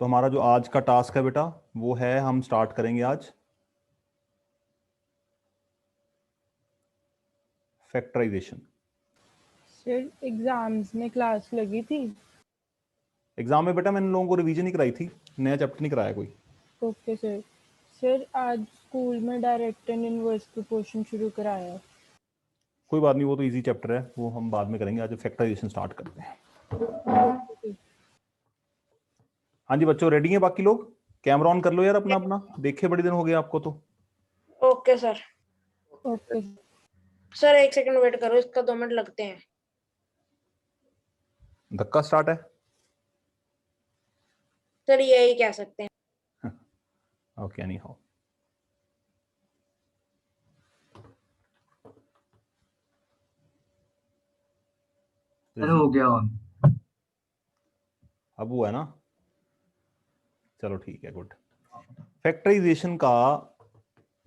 तो हमारा जो आज का टास्क है बेटा वो है, हम स्टार्ट करेंगे आज फैक्टराइजेशन। सर एग्जाम्स में क्लास लगी थी। एग्जाम में बेटा मैंने लोगों को रिवीजन ही कराई थी, नया चैप्टर नहीं कराया कोई। Okay sir. सर आज स्कूल में डायरेक्ट एंड इनवर्स प्रोपोर्शन शुरू कराया। कोई बात नहीं, वो तो इजी चैप्टर है, वो हम बाद में करेंगे। आज फैक्टराइजेशन स्टार्ट करते हैं। Okay sir. हाँ जी बच्चों, रेडी हैं बाकी लोग? कैमरा ऑन कर लो यार अपना अपना, देखे बड़े दिन हो गए आपको तो। Okay sir. Okay sir 1 second wait करो, इसका 2 मिनट लगते हैं। धक्का स्टार्ट है। सर यही कह सकते हैं। Okay any how. हो गया ऑन। अब हुआ है ना? चलो ठीक है, गुड। फैक्टराइजेशन का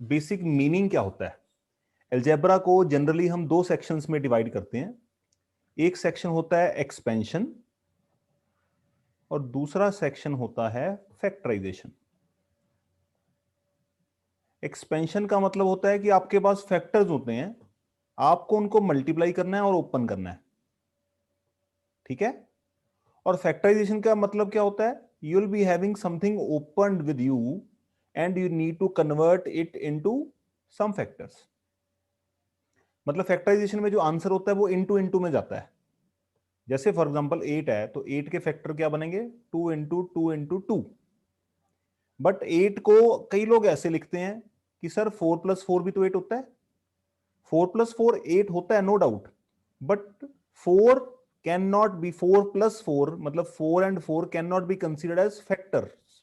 बेसिक मीनिंग क्या होता है? अलजेब्रा को जनरली हम दो सेक्शंस में डिवाइड करते हैं। एक सेक्शन होता है एक्सपेंशन और दूसरा सेक्शन होता है फैक्टराइजेशन। एक्सपेंशन का मतलब होता है कि आपके पास फैक्टर्स होते हैं, आपको उनको मल्टीप्लाई करना है और ओपन करना है, ठीक है। और फैक्टराइजेशन का मतलब क्या होता है? You will be having something opened with you and you need to convert it into some factors. मतलब फैक्टराइजेशन में जो आंसर होता है वो इनटू में जाता है। जैसे फॉर एग्जांपल 8 है तो 8 के फैक्टर क्या बनेंगे? 2 × 2 × 2। बट 8 को कई लोग ऐसे लिखते हैं कि सर 4 + 4 भी तो 8 होता है। 4 + 4 8 होता है, no doubt, but 4 can not be 4 + 4, मतलब 4 and 4 can not be considered as factors.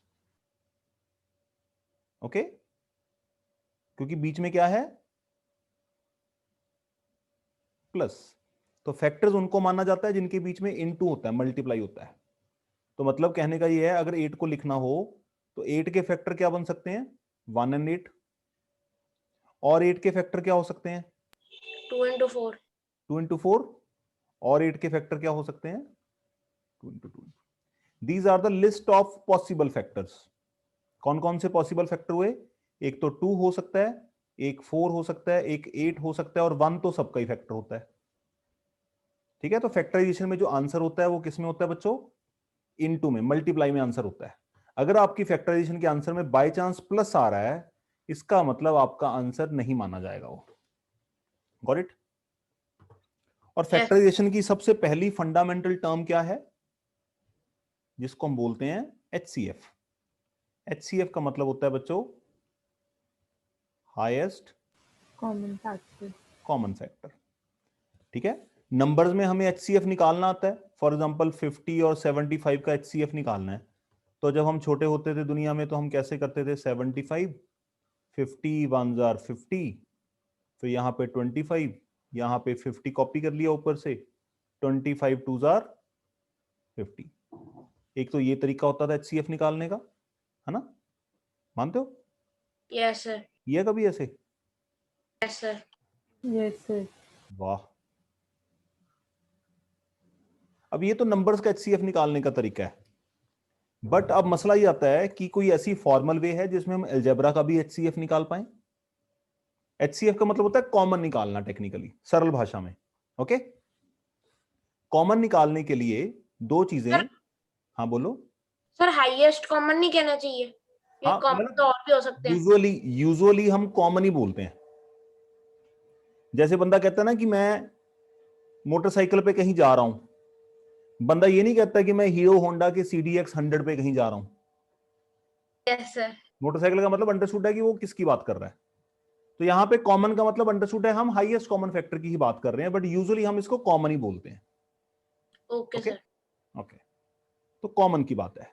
Okay, क्योंकि बीच में क्या है? प्लस। तो फैक्टर्स उनको माना जाता है जिनके बीच में इनटू होता है, मल्टीप्लाई होता है। तो मतलब कहने का ये है, अगर 8 को लिखना हो तो 8 के फैक्टर क्या बन सकते हैं? 1 and 8। और 8 के फैक्टर क्या हो सकते हैं? 2 × 4। 2 × 4। और 8 के फैक्टर क्या हो सकते हैं? 2 × 2। These are the list of possible factors. कौन कौन से पॉसिबल फैक्टर हुए? एक तो 2 हो सकता है, एक 4 हो सकता है, एक 8 हो सकता है, और 1 तो सबका ही फैक्टर होता है, ठीक है। तो फैक्टराइजेशन में जो आंसर होता है वो किस में होता है बच्चों? इनटू में, मल्टीप्लाई में आंसर होता है। अगर आपकी फैक्टराइजेशन के आंसर में बाय चांस प्लस आ रहा है, इसका मतलब आपका आंसर नहीं माना जाएगा वो। Got it? और फैक्टराइजेशन की सबसे पहली फंडामेंटल टर्म क्या है? जिसको हम बोलते हैं HCF। HCF का मतलब होता है बच्चों highest common factor. Common factor, ठीक है। नंबर्स में हमें HCF निकालना आता है। फॉर एग्जांपल 50 और 75 का HCF निकालना है। तो जब हम छोटे होते थे दुनिया में तो हम कैसे करते थे? 75, 50 1s are 50, फिर यहाँ पे 25, यहाँ पे 50 कॉपी कर लिया ऊपर से, 25 2s are 50। एक तो ये तरीका होता था HCF निकालने का, है ना? मानते हो? Yes sir. ये कभी ऐसे? Yes sir. Yes sir. वाह। अब ये तो नंबर्स का HCF निकालने का तरीका है, बट अब मसला ये आता है कि कोई ऐसी फॉर्मल वे है जिसमें हम अलजेब्रा का भी HCF निकाल पाए? HCF का मतलब होता है कॉमन निकालना, टेक्निकली सरल भाषा में। ओके, कॉमन निकालने के लिए दो चीजें। सर, हाँ बोलो। सर हाईएस्ट कॉमन नहीं कहना चाहिए, ये हाँ कॉमन मतलब तो और भी हो सकते हैं। यूजुअली हम कॉमन ही बोलते हैं। जैसे बंदा कहता है ना कि मैं मोटरसाइकिल पे कहीं जा रहा हूं, बंदा ये नहीं कहता कि मैं हीरो होंडा के CDX 100 पे कहीं जा रहा हूं। Yes sir. मोटरसाइकिल का मतलब अंडरस्टूड है कि वो किसकी बात कर रहा है। तो यहाँ पे कॉमन का मतलब अंडरस्टूड है, हम हाईएस्ट कॉमन फैक्टर की ही बात कर रहे हैं, बट यूजुअली हम इसको कॉमन ही बोलते हैं। Okay okay sir. ओके, तो कॉमन की बात है।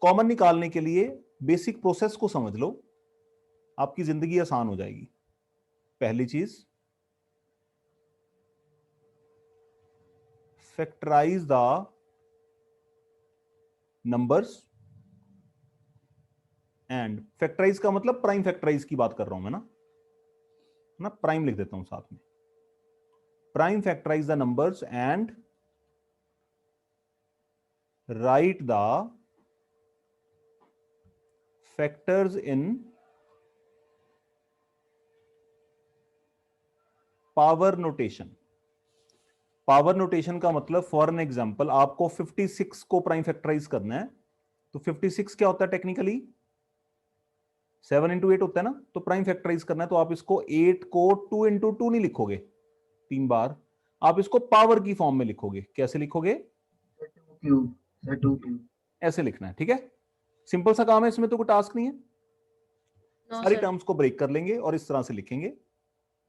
कॉमन निकालने के लिए बेसिक प्रोसेस को समझ लो, आपकी जिंदगी आसान हो जाएगी। पहली चीज, factorize the numbers. And factorize का मतलब प्राइम फैक्टराइज की बात कर रहा हूं मैं ना, प्राइम लिख देता हूं साथ में। Prime factorize the numbers and write the factors in power notation. Power notation का मतलब फॉर एन एग्जांपल आपको 56 को प्राइम फैक्टराइज करना है, तो 56 क्या होता है टेक्निकली 7 इंटू 8 होता है ना, तो प्राइम फैक्टराइज करना है तो आप इसको 8 को 2 इंटू 2 नहीं लिखोगे 3 बार, आप इसको पावर की फॉर्म में लिखोगे। कैसे लिखोगे? 2 ऐसे लिखना है, ठीक है। सिंपल सा काम है, इसमें तो कोई टास्क नहीं है। नो सारी सर। टर्म्स को ब्रेक कर लेंगे और इस तरह से लिखेंगे।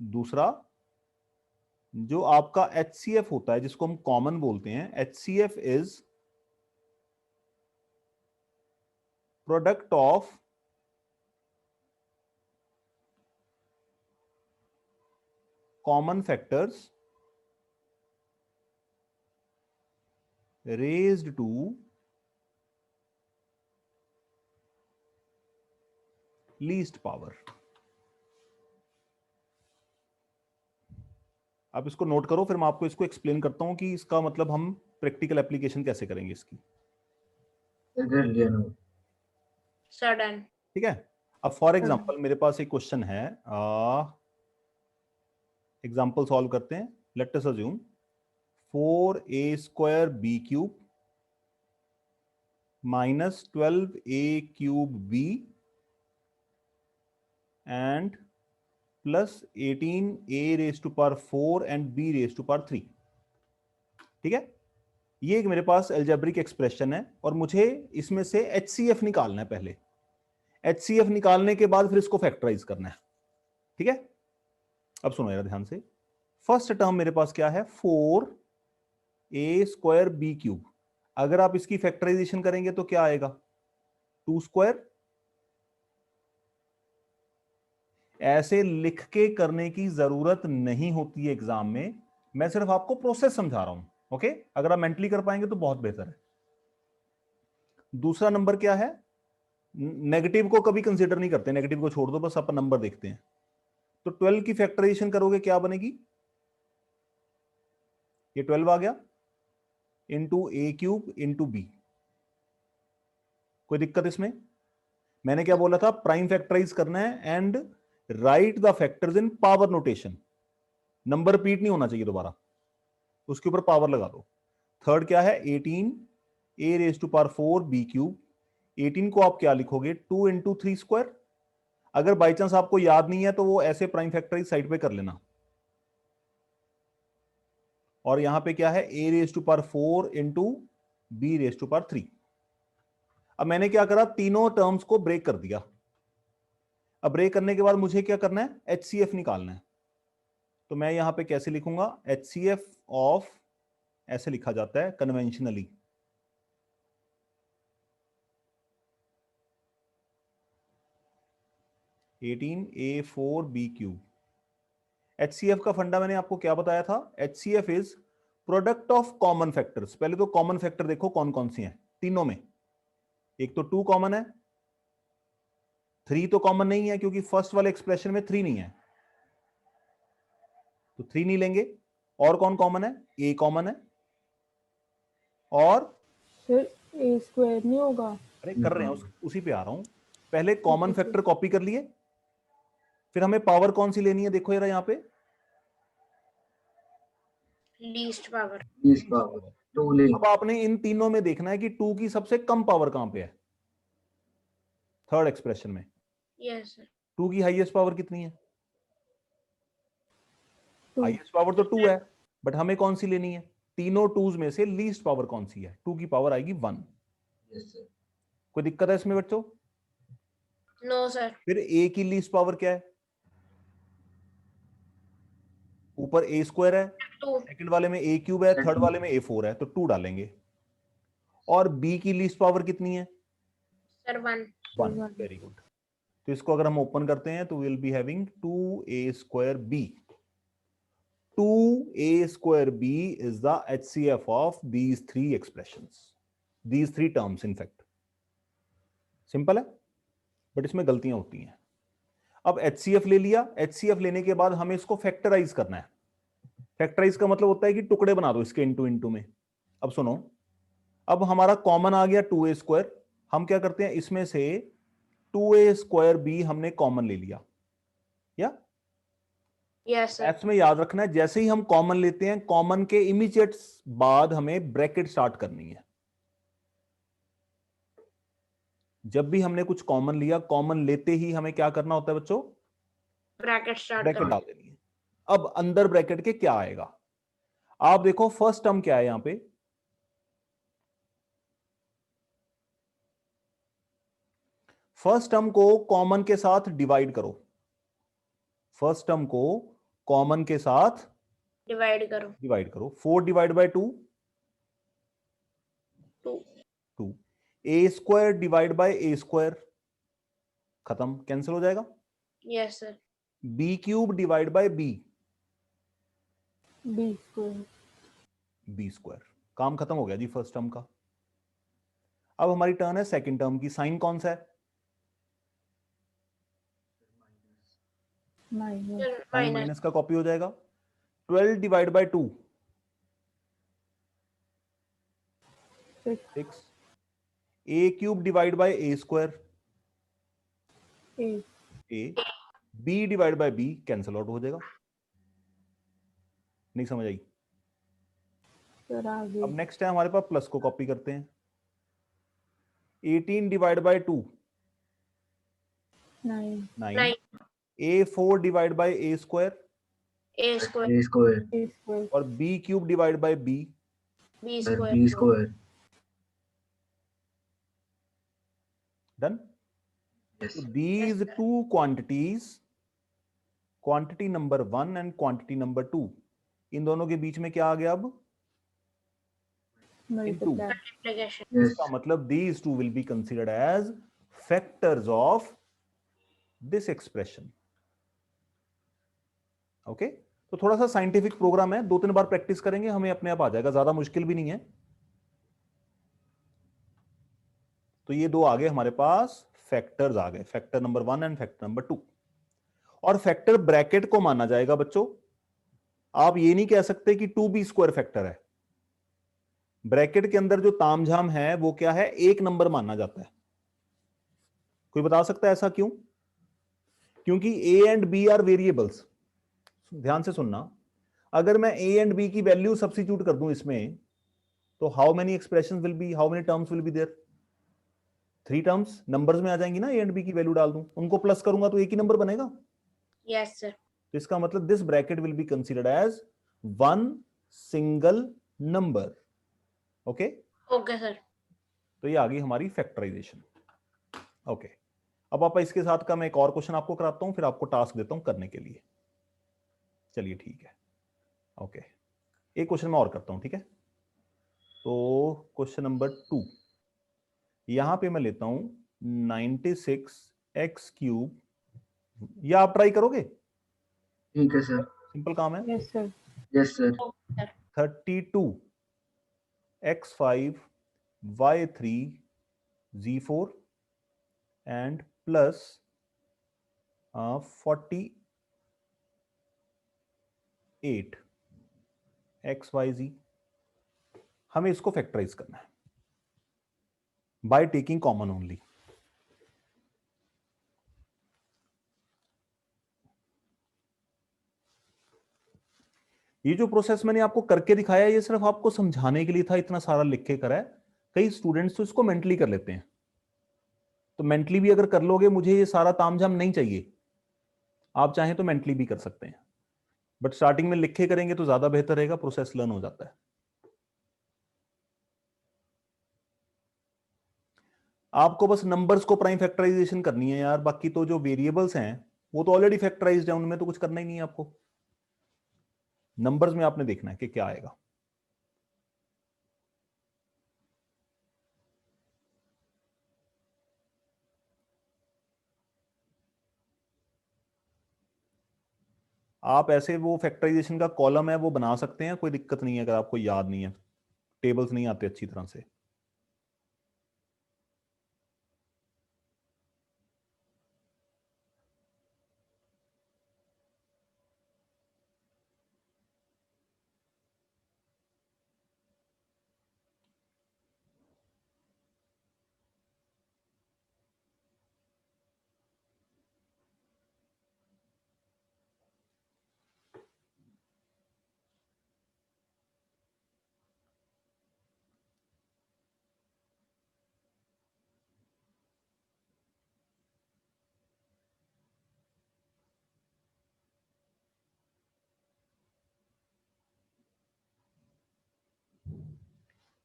दूसरा, जो आपका HCF होता है जिसको हम कॉमन बोलते हैं, HCF is product of common factors raised to least power. आप इसको नोट करो, फिर मैं आपको इसको एक्सप्लेन करता हूं कि इसका मतलब हम प्रैक्टिकल एप्लीकेशन कैसे करेंगे इसकी। कर लिया नोट। Sir done. ठीक है। अब फॉर एग्जांपल मेरे पास एक क्वेश्चन है, एग्जांपल सॉल्व करते हैं। Let us assume 4a² b³ minus 12a³ and plus 18a⁴ and b⁴ ठीक है। ये एक मेरे पास एल्जेब्रिक एक्सप्रेशन है और मुझे इसमें से HCF निकालना है। पहले HCF निकालने के बाद फिर इसको फैक्टराइज करना है, ठीक है। अब सुनो यार ध्यान से। फर्स्ट टर्म मेरे पास क्या है, 4a² b³। अगर आप इसकी फैक्टराइजेशन करेंगे तो क्या आएगा, 2²। ऐसे लिख के करने की जरूरत नहीं होती है एग्जाम में, मैं सिर्फ आपको प्रोसेस समझा रहा हूं, ओके। अगर आप मेंटली कर पाएंगे तो बहुत बेहतर है। दूसरा नंबर क्या है, नेगेटिव को कभी कंसीडर नहीं करते, नेगेटिव को छोड़ दो, बस अपन नंबर देखते हैं। तो 12 की फैक्टराइजेशन करोगे क्या बनेगी, ये 12 आ गया इंटू a³ इंटू b। कोई दिक्कत इसमें? मैंने क्या बोला था, प्राइम फैक्टराइज करना है and write the factors in power notation. Number repeat नहीं होना चाहिए दोबारा, उसके ऊपर पावर लगा दो। थर्ड क्या है, 18a⁴ b³। 18 को आप क्या लिखोगे, 2 इंटू 3²। अगर बाई चांस आपको याद नहीं है तो वो ऐसे प्राइम फैक्टराइज साइड पे कर लेना। और यहां पे क्या है, a⁴ इंटू b⁴। अब मैंने क्या करा, तीनों टर्म्स को ब्रेक कर दिया। अब ब्रेक करने के बाद मुझे क्या करना है, HCF निकालना है। तो मैं यहां पे कैसे लिखूंगा, HCF ऑफ, ऐसे लिखा जाता है कन्वेंशनली, (18a⁴ b³। HCF का फंडा मैंने आपको क्या बताया था, HCF is product of common factors. पहले तो कॉमन फैक्टर देखो कौन कौन सी हैं तीनों में। एक तो 2 कॉमन है, 3 तो कॉमन नहीं है क्योंकि फर्स्ट वाले एक्सप्रेशन में 3 नहीं है, तो 3 नहीं लेंगे। और कौन कॉमन है, a कॉमन है, और सर a² नहीं होगा? अरे कर रहे हैं उसी पे आ रहा हूं। पहले कॉमन फैक्टर कॉपी कर लिए, फिर हमें पावर कौन सी लेनी है, देखो यार यहाँ पे लीस्ट पावर। 2 ले। अब आपने इन तीनों में देखना है कि 2 की सबसे कम पावर कहां पे है, थर्ड एक्सप्रेशन में। Yes sir. 2 की हाईएस्ट पावर कितनी है, 2। हाईएस्ट पावर तो 2 है, बट हमें कौन सी लेनी है, तीनों 2s में से लीस्ट पावर कौन सी है, 2 की पावर आएगी 1। कोई दिक्कत है इसमें बच्चों? No sir. फिर a की लीस्ट पावर क्या है, ऊपर a² है, 2। सेकंड वाले में a³ है, थर्ड वाले में a⁴ है, तो 2 डालेंगे। और b की लीस्ट पावर कितनी है, सर 1। 1। Very good. तो इसको अगर हम ओपन करते हैं तो will be having 2a² b। 2a² b is the HCF of these 3 expressions, these 3 terms in fact। Simple है, बट इसमें गलतियां होती हैं। अब HCF ले लिया, HCF लेने के बाद हमें इसको फैक्टराइज करना है। फैक्टराइज का मतलब होता है कि टुकड़े बना दो इसके इंटू इंटू में। अब सुनो, अब हमारा कॉमन आ गया 2a²। हम क्या करते हैं, इसमें से 2a² हमने कॉमन ले लिया, या यस सर। मैथ्स में याद रखना है, जैसे ही हम कॉमन लेते हैं, कॉमन के इमीडिएट बाद हमें ब्रैकेट स्टार्ट करनी है। जब भी हमने कुछ कॉमन लिया, कॉमन लेते ही हमें क्या करना होता है बच्चों? ब्रैकेट स्टार्ट ब्रैकेट करो। डाल देनी है। अब अंदर ब्रैकेट के क्या आएगा, आप देखो फर्स्ट टर्म क्या है यहां पे, फर्स्ट टर्म को कॉमन के साथ डिवाइड करो, फर्स्ट टर्म को कॉमन के साथ डिवाइड करो। डिवाइड करो। 4 divide by 2 2। 2, a² divide by a², खत्म, कैंसिल हो जाएगा। Yes sir. b³ divide by b, b square. b², काम खत्म हो गया जी फर्स्ट टर्म का। अब हमारी टर्न है सेकंड टर्म की। साइन कौन सा है? Minus. Sign minus. माइनस का कॉपी हो जाएगा। 12 divide by 2 Six. 6, a³ divide by a², 8. a, b divide by b cancel out हो जाएगा। नहीं समझ आई? Sir आगे. अब नेक्स्ट है हमारे पास, प्लस को कॉपी करते हैं। 18 divide by 2 9. 9, 9। a4 divide by a², a square. a square a square. और b³ divide by b, b by square. b square. Done. Yes. So these two quantities, quantity number 1 and quantity number 2, इन दोनों के बीच में क्या आ गया? अब Multiply. Multiplication. Yes. इसका मतलब these two will be considered as factors of this expression. Okay तो थोड़ा सा साइंटिफिक प्रोग्राम है, 2-3 बार प्रैक्टिस करेंगे हमें अपने आप आ जाएगा, ज्यादा मुश्किल भी नहीं है। तो ये दो आ गए हमारे पास, फैक्टर्स आ गए, factor number 1 and factor number 2। और फैक्टर ब्रैकेट को माना जाएगा बच्चों। आप ये नहीं कह सकते कि 2b² फैक्टर है। ब्रैकेट के अंदर जो तामझाम है वो क्या है? एक नंबर माना जाता है। कोई बता सकता है ऐसा क्यों? क्योंकि a and b are variables. ध्यान से सुनना, अगर मैं a एंड b की वैल्यू सब्स्टिट्यूट कर दूं इसमें, तो how many expression will be, how many terms will be there? 3 terms numbers में आ जाएंगी ना। a एंड b की वैल्यू डाल दूं, उनको प्लस करूंगा तो एक ही नंबर बनेगा। Yes sir. तो इसका मतलब this bracket will be considered as one single number. Okay okay sir. तो ये आ गई हमारी फैक्टराइजेशन। ओके अब आप इसके साथ का मैं एक और क्वेश्चन आपको कराता हूं, फिर आपको टास्क देता हूं करने के लिए। चलिए ठीक है। ओके एक क्वेश्चन मैं और करता हूं, ठीक है? तो क्वेश्चन नंबर 2, यहां पे मैं लेता हूं 96x³, या आप ट्राई करोगे? ठीक है सर. सिंपल काम है। Yes sir. Yes sir. 32x5y3z4 and plus 48xyz, हमें इसको फैक्टराइज करना है बाय टेकिंग कॉमन ओनली। ये जो प्रोसेस मैंने आपको करके दिखाया है, ये सिर्फ आपको समझाने के लिए था, इतना सारा लिख के करा है। कई स्टूडेंट्स तो इसको मेंटली कर लेते हैं, तो मेंटली भी अगर कर लोगे, मुझे ये सारा तामझाम नहीं चाहिए, आप चाहें तो मेंटली भी कर सकते हैं, बट स्टार्टिंग में लिख के करेंगे तो ज्यादा बेहतर रहेगा, प्रोसेस लर्न हो जाता है। आपको बस नंबर्स को प्राइम फैक्टराइजेशन करनी है यार, बाकी तो जो वेरिएबल्स हैं वो तो ऑलरेडी फैक्टराइज्ड है, उनमें तो कुछ करना ही नहीं है आपको। नंबर्स में आपने देखना है कि क्या आएगा। आप ऐसे वो फैक्टराइजेशन का कॉलम है वो बना सकते हैं, कोई दिक्कत नहीं है, अगर आपको याद नहीं है, टेबल्स नहीं आते अच्छी तरह से।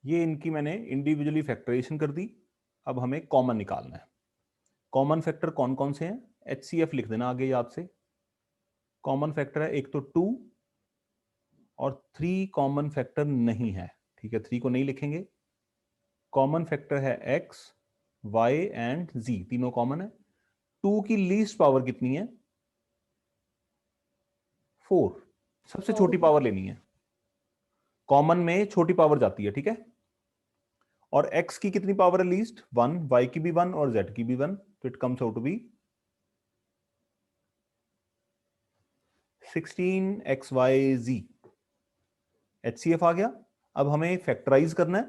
ये इनकी मैंने इंडिविजुअली फैक्टराइजेशन कर दी। अब हमें कॉमन निकालना है। कॉमन फैक्टर कौन कौन से हैं? HCF लिख देना आगे याद से। कॉमन फैक्टर है एक तो 2 और 3 कॉमन फैक्टर नहीं है, ठीक है, 3 को नहीं लिखेंगे। कॉमन फैक्टर है x, y एंड z, तीनों कॉमन है। 2 की लीस्ट पावर कितनी है? 4, सबसे छोटी पावर लेनी है। कॉमन में छोटी पावर जाती है, ठीक है। और x की कितनी पावर है लीस्ट? 1, y की भी 1 और z की भी 1, तो it comes out to be 16xyz। HCF आ गया। अब हमें फैक्टराइज करना है,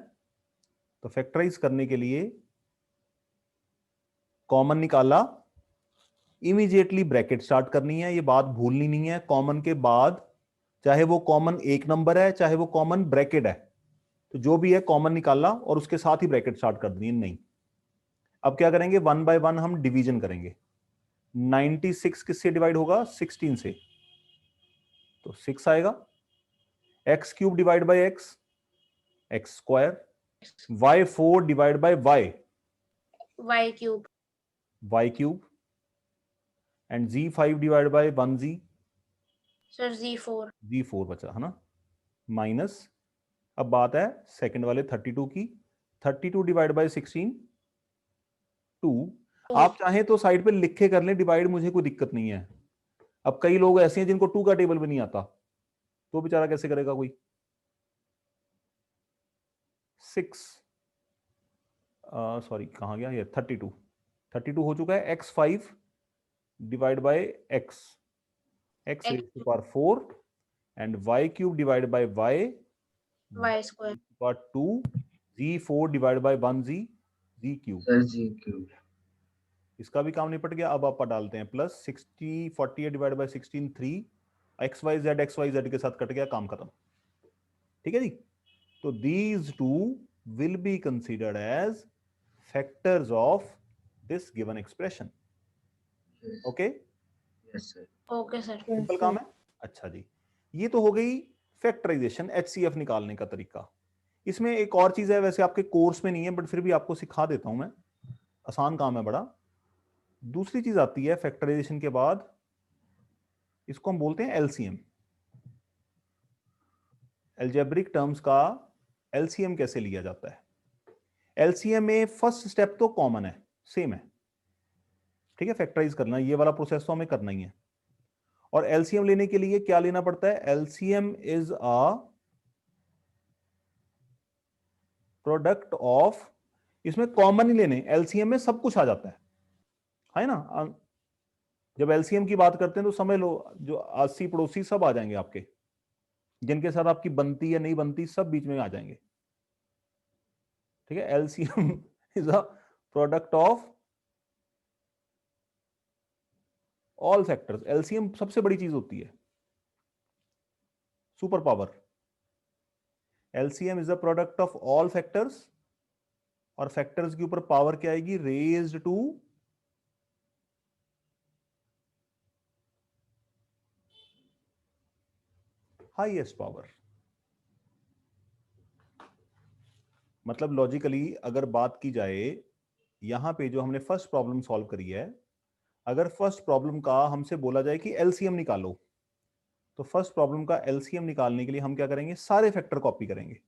तो फैक्टराइज करने के लिए कॉमन निकाला, इमीडिएटली ब्रैकेट स्टार्ट करनी है, ये बात भूलनी नहीं है। कॉमन के बाद चाहे वो कॉमन एक नंबर है चाहे वो कॉमन ब्रैकेट है, तो जो भी है कॉमन निकाला और उसके साथ ही ब्रैकेट स्टार्ट कर दी। नहीं, अब क्या करेंगे? 1 बाय 1 हम डिवीजन करेंगे। 96 किससे डिवाइड होगा? 16 से, तो 6 आएगा। X cube divide bye x, x square. y4 divide by y cube, y cube. And z5 divide by 1z, sir z4, z4 बचा है ना, माइनस। अब बात है सेकंड वाले 32 की। 32 डिवाइड बाय 16, 2। आप चाहें तो साइड पे लिखे कर लें डिवाइड, मुझे कोई दिक्कत नहीं है। अब कई लोग ऐसे हैं जिनको 2 का टेबल भी नहीं आता, तो बेचारा कैसे करेगा कोई? 6, सॉरी कहां गया ये? 32 हो चुका है। x5 divide by x, x raise to power 4 and y cube divide by y square, power 2, z4 divide by 1z, z cube. Sir जी क्यूब। इसका भी काम निपट गया। अब आप डालते हैं प्लस 60 48 डिवाइड बाय 16 3, xyz के साथ कट गया, काम खत्म। ठीक है जी। तो these two will be considered as factors of this given expression. Okay? Yes sir. Okay sir. Simple काम है। अच्छा जी, ये तो हो गई फैक्टराइजेशन, HCF निकालने का तरीका। इसमें एक और चीज है, वैसे आपके कोर्स में नहीं है बट फिर भी आपको सिखा देता हूं मैं, आसान काम है बड़ा। दूसरी चीज आती है फैक्टराइजेशन के बाद, इसको हम बोलते हैं LCM। अलजेब्रिक टर्म्स का LCM कैसे लिया जाता है? LCM में फर्स्ट स्टेप तो कॉमन है, सेम है, ठीक है। फैक्टराइज करना, ये वाला प्रोसेस तो हमें करना ही है। और LCM लेने के लिए क्या लेना पड़ता है? LCM is a product of, इसमें कॉमन ही लेने, LCM में सब कुछ आ जाता है ना। जब LCM की बात करते हैं तो समझ लो जो 80 पड़ोसी सब आ जाएंगे आपके, जिनके साथ आपकी बनती या नहीं बनती सब बीच में आ जाएंगे, ठीक है। LCM is a product of all factors. LCM सबसे बड़ी चीज होती है, super power. LCM is a product of all factors, और फैक्टर्स के ऊपर पावर क्या आएगी? Raised to highest power. मतलब लॉजिकली अगर बात की जाए, यहां पे जो हमने फर्स्ट प्रॉब्लम सॉल्व करी है, अगर फर्स्ट प्रॉब्लम का हमसे बोला जाए कि LCM निकालो, तो फर्स्ट प्रॉब्लम का LCM निकालने के लिए हम क्या करेंगे? सारे फैक्टर कॉपी करेंगे।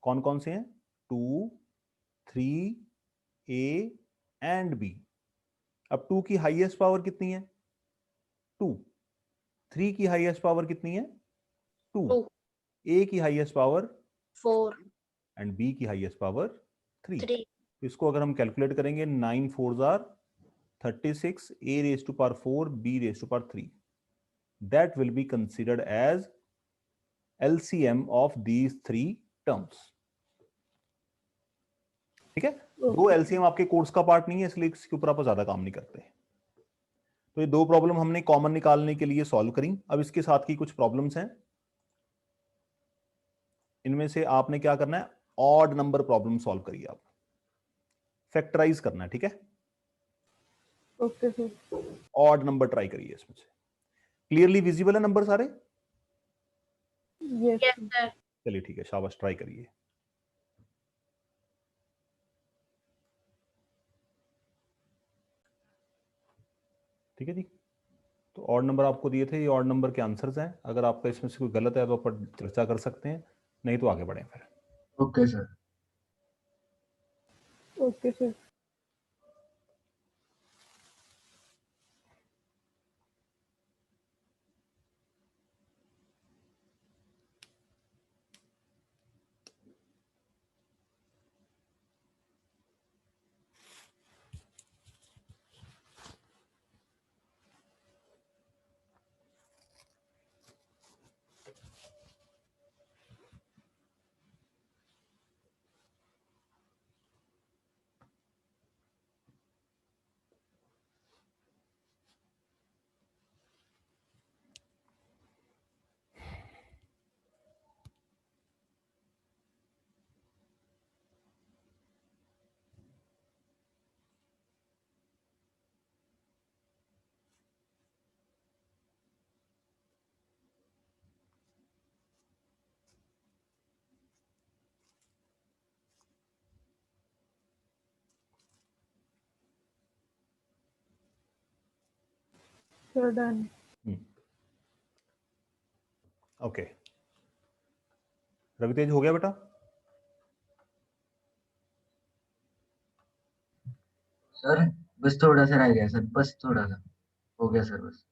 कौन कौन से हैं? 2, 3, A एंड B। अब 2 की हाईएस्ट पावर कितनी है? 2। 3 की हाईएस्ट पावर कितनी है? 2। 2, A की हाईएस्ट पावर 4, एंड B की हाईएस्ट पावर 3। 3, इसको अगर हम कैलकुलेट करेंगे, 9 4 are 36, A raise to power 4, B raise to power 3, that will be considered as LCM of these three terms। ठीक है। दो LCM आपके कोर्स का पार्ट नहीं है, इसलिए इसके ऊपर आप ज्यादा काम नहीं करते। तो ये दो प्रॉब्लम हमने कॉमन निकालने के लिए सॉल्व करी। अब इसके साथ की कुछ प्रॉब्लम्स हैं, इनमें से आपने क्या करना है? ऑड नंबर प्रॉब्लम सॉल्व करिए, आप फैक्टराइज करना है, ठीक है। Okay sir. Odd number try करिए, इसमें से क्लियरली विजिबल है नंबर सारे? Yes yes sir. चलिए ठीक है, शाबाश, ट्राई करिए। ठीक है जी। तो ऑड नंबर आपको दिए थे, ये ऑड नंबर के आंसर्स हैं। अगर आपका इसमें से कोई गलत है तो अपन चर्चा कर सकते हैं, नहीं तो आगे बढ़ें फिर। Okay sir. Okay sir. Sir done. Okay, Ravi तेज हो गया बेटा? सर बस थोड़ा सा रह गया सर, बस थोड़ा सा हो गया सर बस।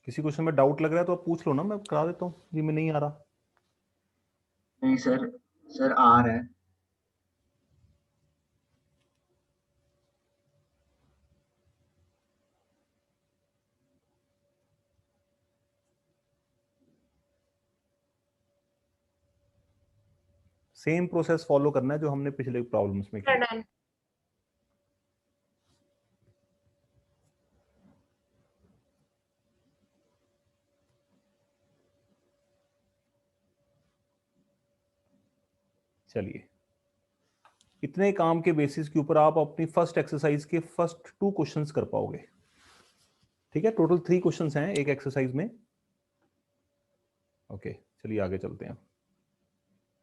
किसी क्वेश्चन में डाउट लग रहा है तो आप पूछ लो ना, मैं करा देता हूँ जी, मैं नहीं आ रहा। नहीं सर, सर आ रहा है। सेम प्रोसेस फॉलो करना है जो हमने पिछले प्रॉब्लम्स में सर किया। डन। चलिए, इतने काम के बेसिस के ऊपर आप अपनी फर्स्ट एक्सरसाइज के फर्स्ट 2 क्वेश्चंस कर पाओगे। ठीक है, टोटल 3 क्वेश्चंस हैं एक एक्सरसाइज में। ओके, चलिए आगे चलते हैं।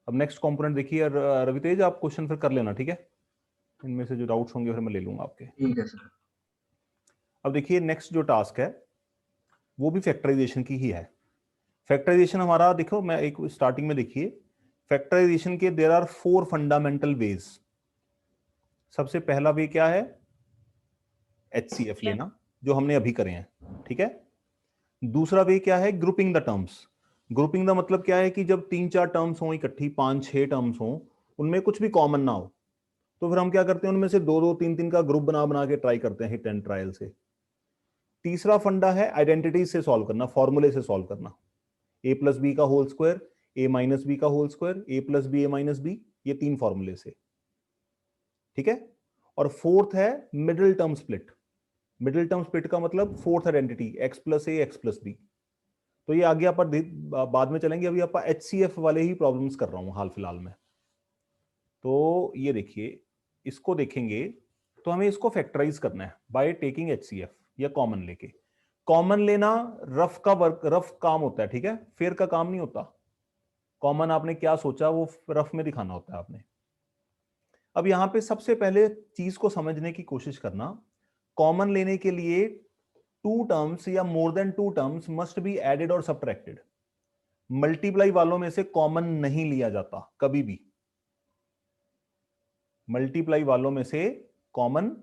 अब नेक्स्ट कंपोनेंट देखिए, रवि तेज आप क्वेश्चन फिर कर लेना, ठीक है? इनमें से जो डाउट्स होंगे फिर मैं ले लूंगा आपके। ठीक है सर। अब देखिए, नेक्स्ट जो टास्क है वो भी फैक्टराइजेशन की ही है। फैक्टराइजेशन हमारा देखो, मैं एक स्टार्टिंग में देखिए, फैक्टराइजेशन के देयर आर 4 फंडामेंटल वेज। सबसे पहला वे क्या है? HCF लेना, जो हमने अभी करे हैं, ठीक है? दूसरा वे क्या है? Grouping the terms. Grouping the मतलब क्या है कि जब 3-4 टर्म्स हो इकट्ठी, 5-6 टर्म्स हो, उनमें कुछ भी कॉमन ना हो, तो फिर हम क्या करते हैं, उनमें से 2-2 3-3 का ग्रुप बना बना के ट्राई करते हैं हिट एंड ट्रायल से। तीसरा फंडा है आइडेंटिटी से सॉल्व करना, फॉर्मूले से सॉल्व करना। A+B का होल स्क्वायर, A-B का होल स्क्वायर, A+B A-B, ये 3 फॉर्मूले से, ठीक है? और फोर्थ है middle term split. Middle term split का मतलब फोर्थ आइडेंटिटी X+A X+B। तो ये आगे आप बाद में चलेंगे, अभी आप HCF वाले ही प्रॉब्लम्स कर रहा हूं हाल फिलहाल में। तो ये देखिए, इसको देखेंगे तो हमें इसको फैक्टराइज करना है बाय टेकिंग HCF या कॉमन लेके। कॉमन लेना रफ का वर्क, रफ काम होता है, ठीक है? फेयर का काम नहीं होता। कॉमन आपने क्या सोचा वो रफ में दिखाना होता है आपने। अब यहां पे सबसे पहले चीज को समझने की कोशिश करना, कॉमन लेने के लिए 2 टर्म्स या more than 2 terms must be added और सब्ट्रैक्टेड। मल्टीप्लाई वालों में से कॉमन नहीं लिया जाता कभी भी। मल्टीप्लाई वालों में से कॉमन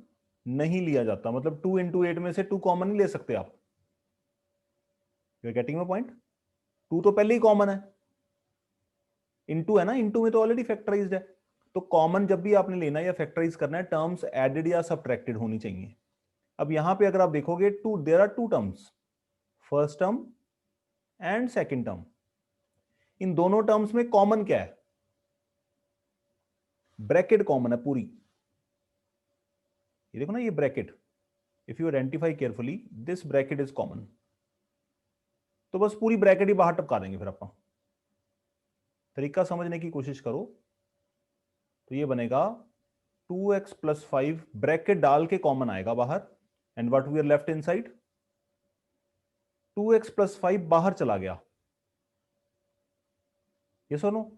नहीं लिया जाता, मतलब 2 into 8 में से 2 कॉमन नहीं ले सकते आप। You are getting my point? 2 तो पहले ही कॉमन है, इनटू है ना, इनटू में तो ऑलरेडी फैक्टराइज्ड है। तो कॉमन जब भी आपने लेना या फैक्टराइज करना है, टर्म्स एडेड या सब्ट्रैक्टेड होनी चाहिए। अब यहां पे अगर आप देखोगे, to there are 2 terms, first term and second term. इन दोनों टर्म्स में कॉमन क्या है? ब्रैकेट कॉमन है पूरी। ये देखो ना, ये bracket, if you identify carefully, this bracket is common. तो बस पूरी ब्रैकेट ही बाहर टपका देंगे फिर अपन। तरीका समझने की कोशिश करो, तो ये बनेगा 2x प्लस 5 ब्रैकेट डाल के कॉमन आएगा बाहर, and what we are left inside 2x plus 5 बाहर चला गया, ये सुनो,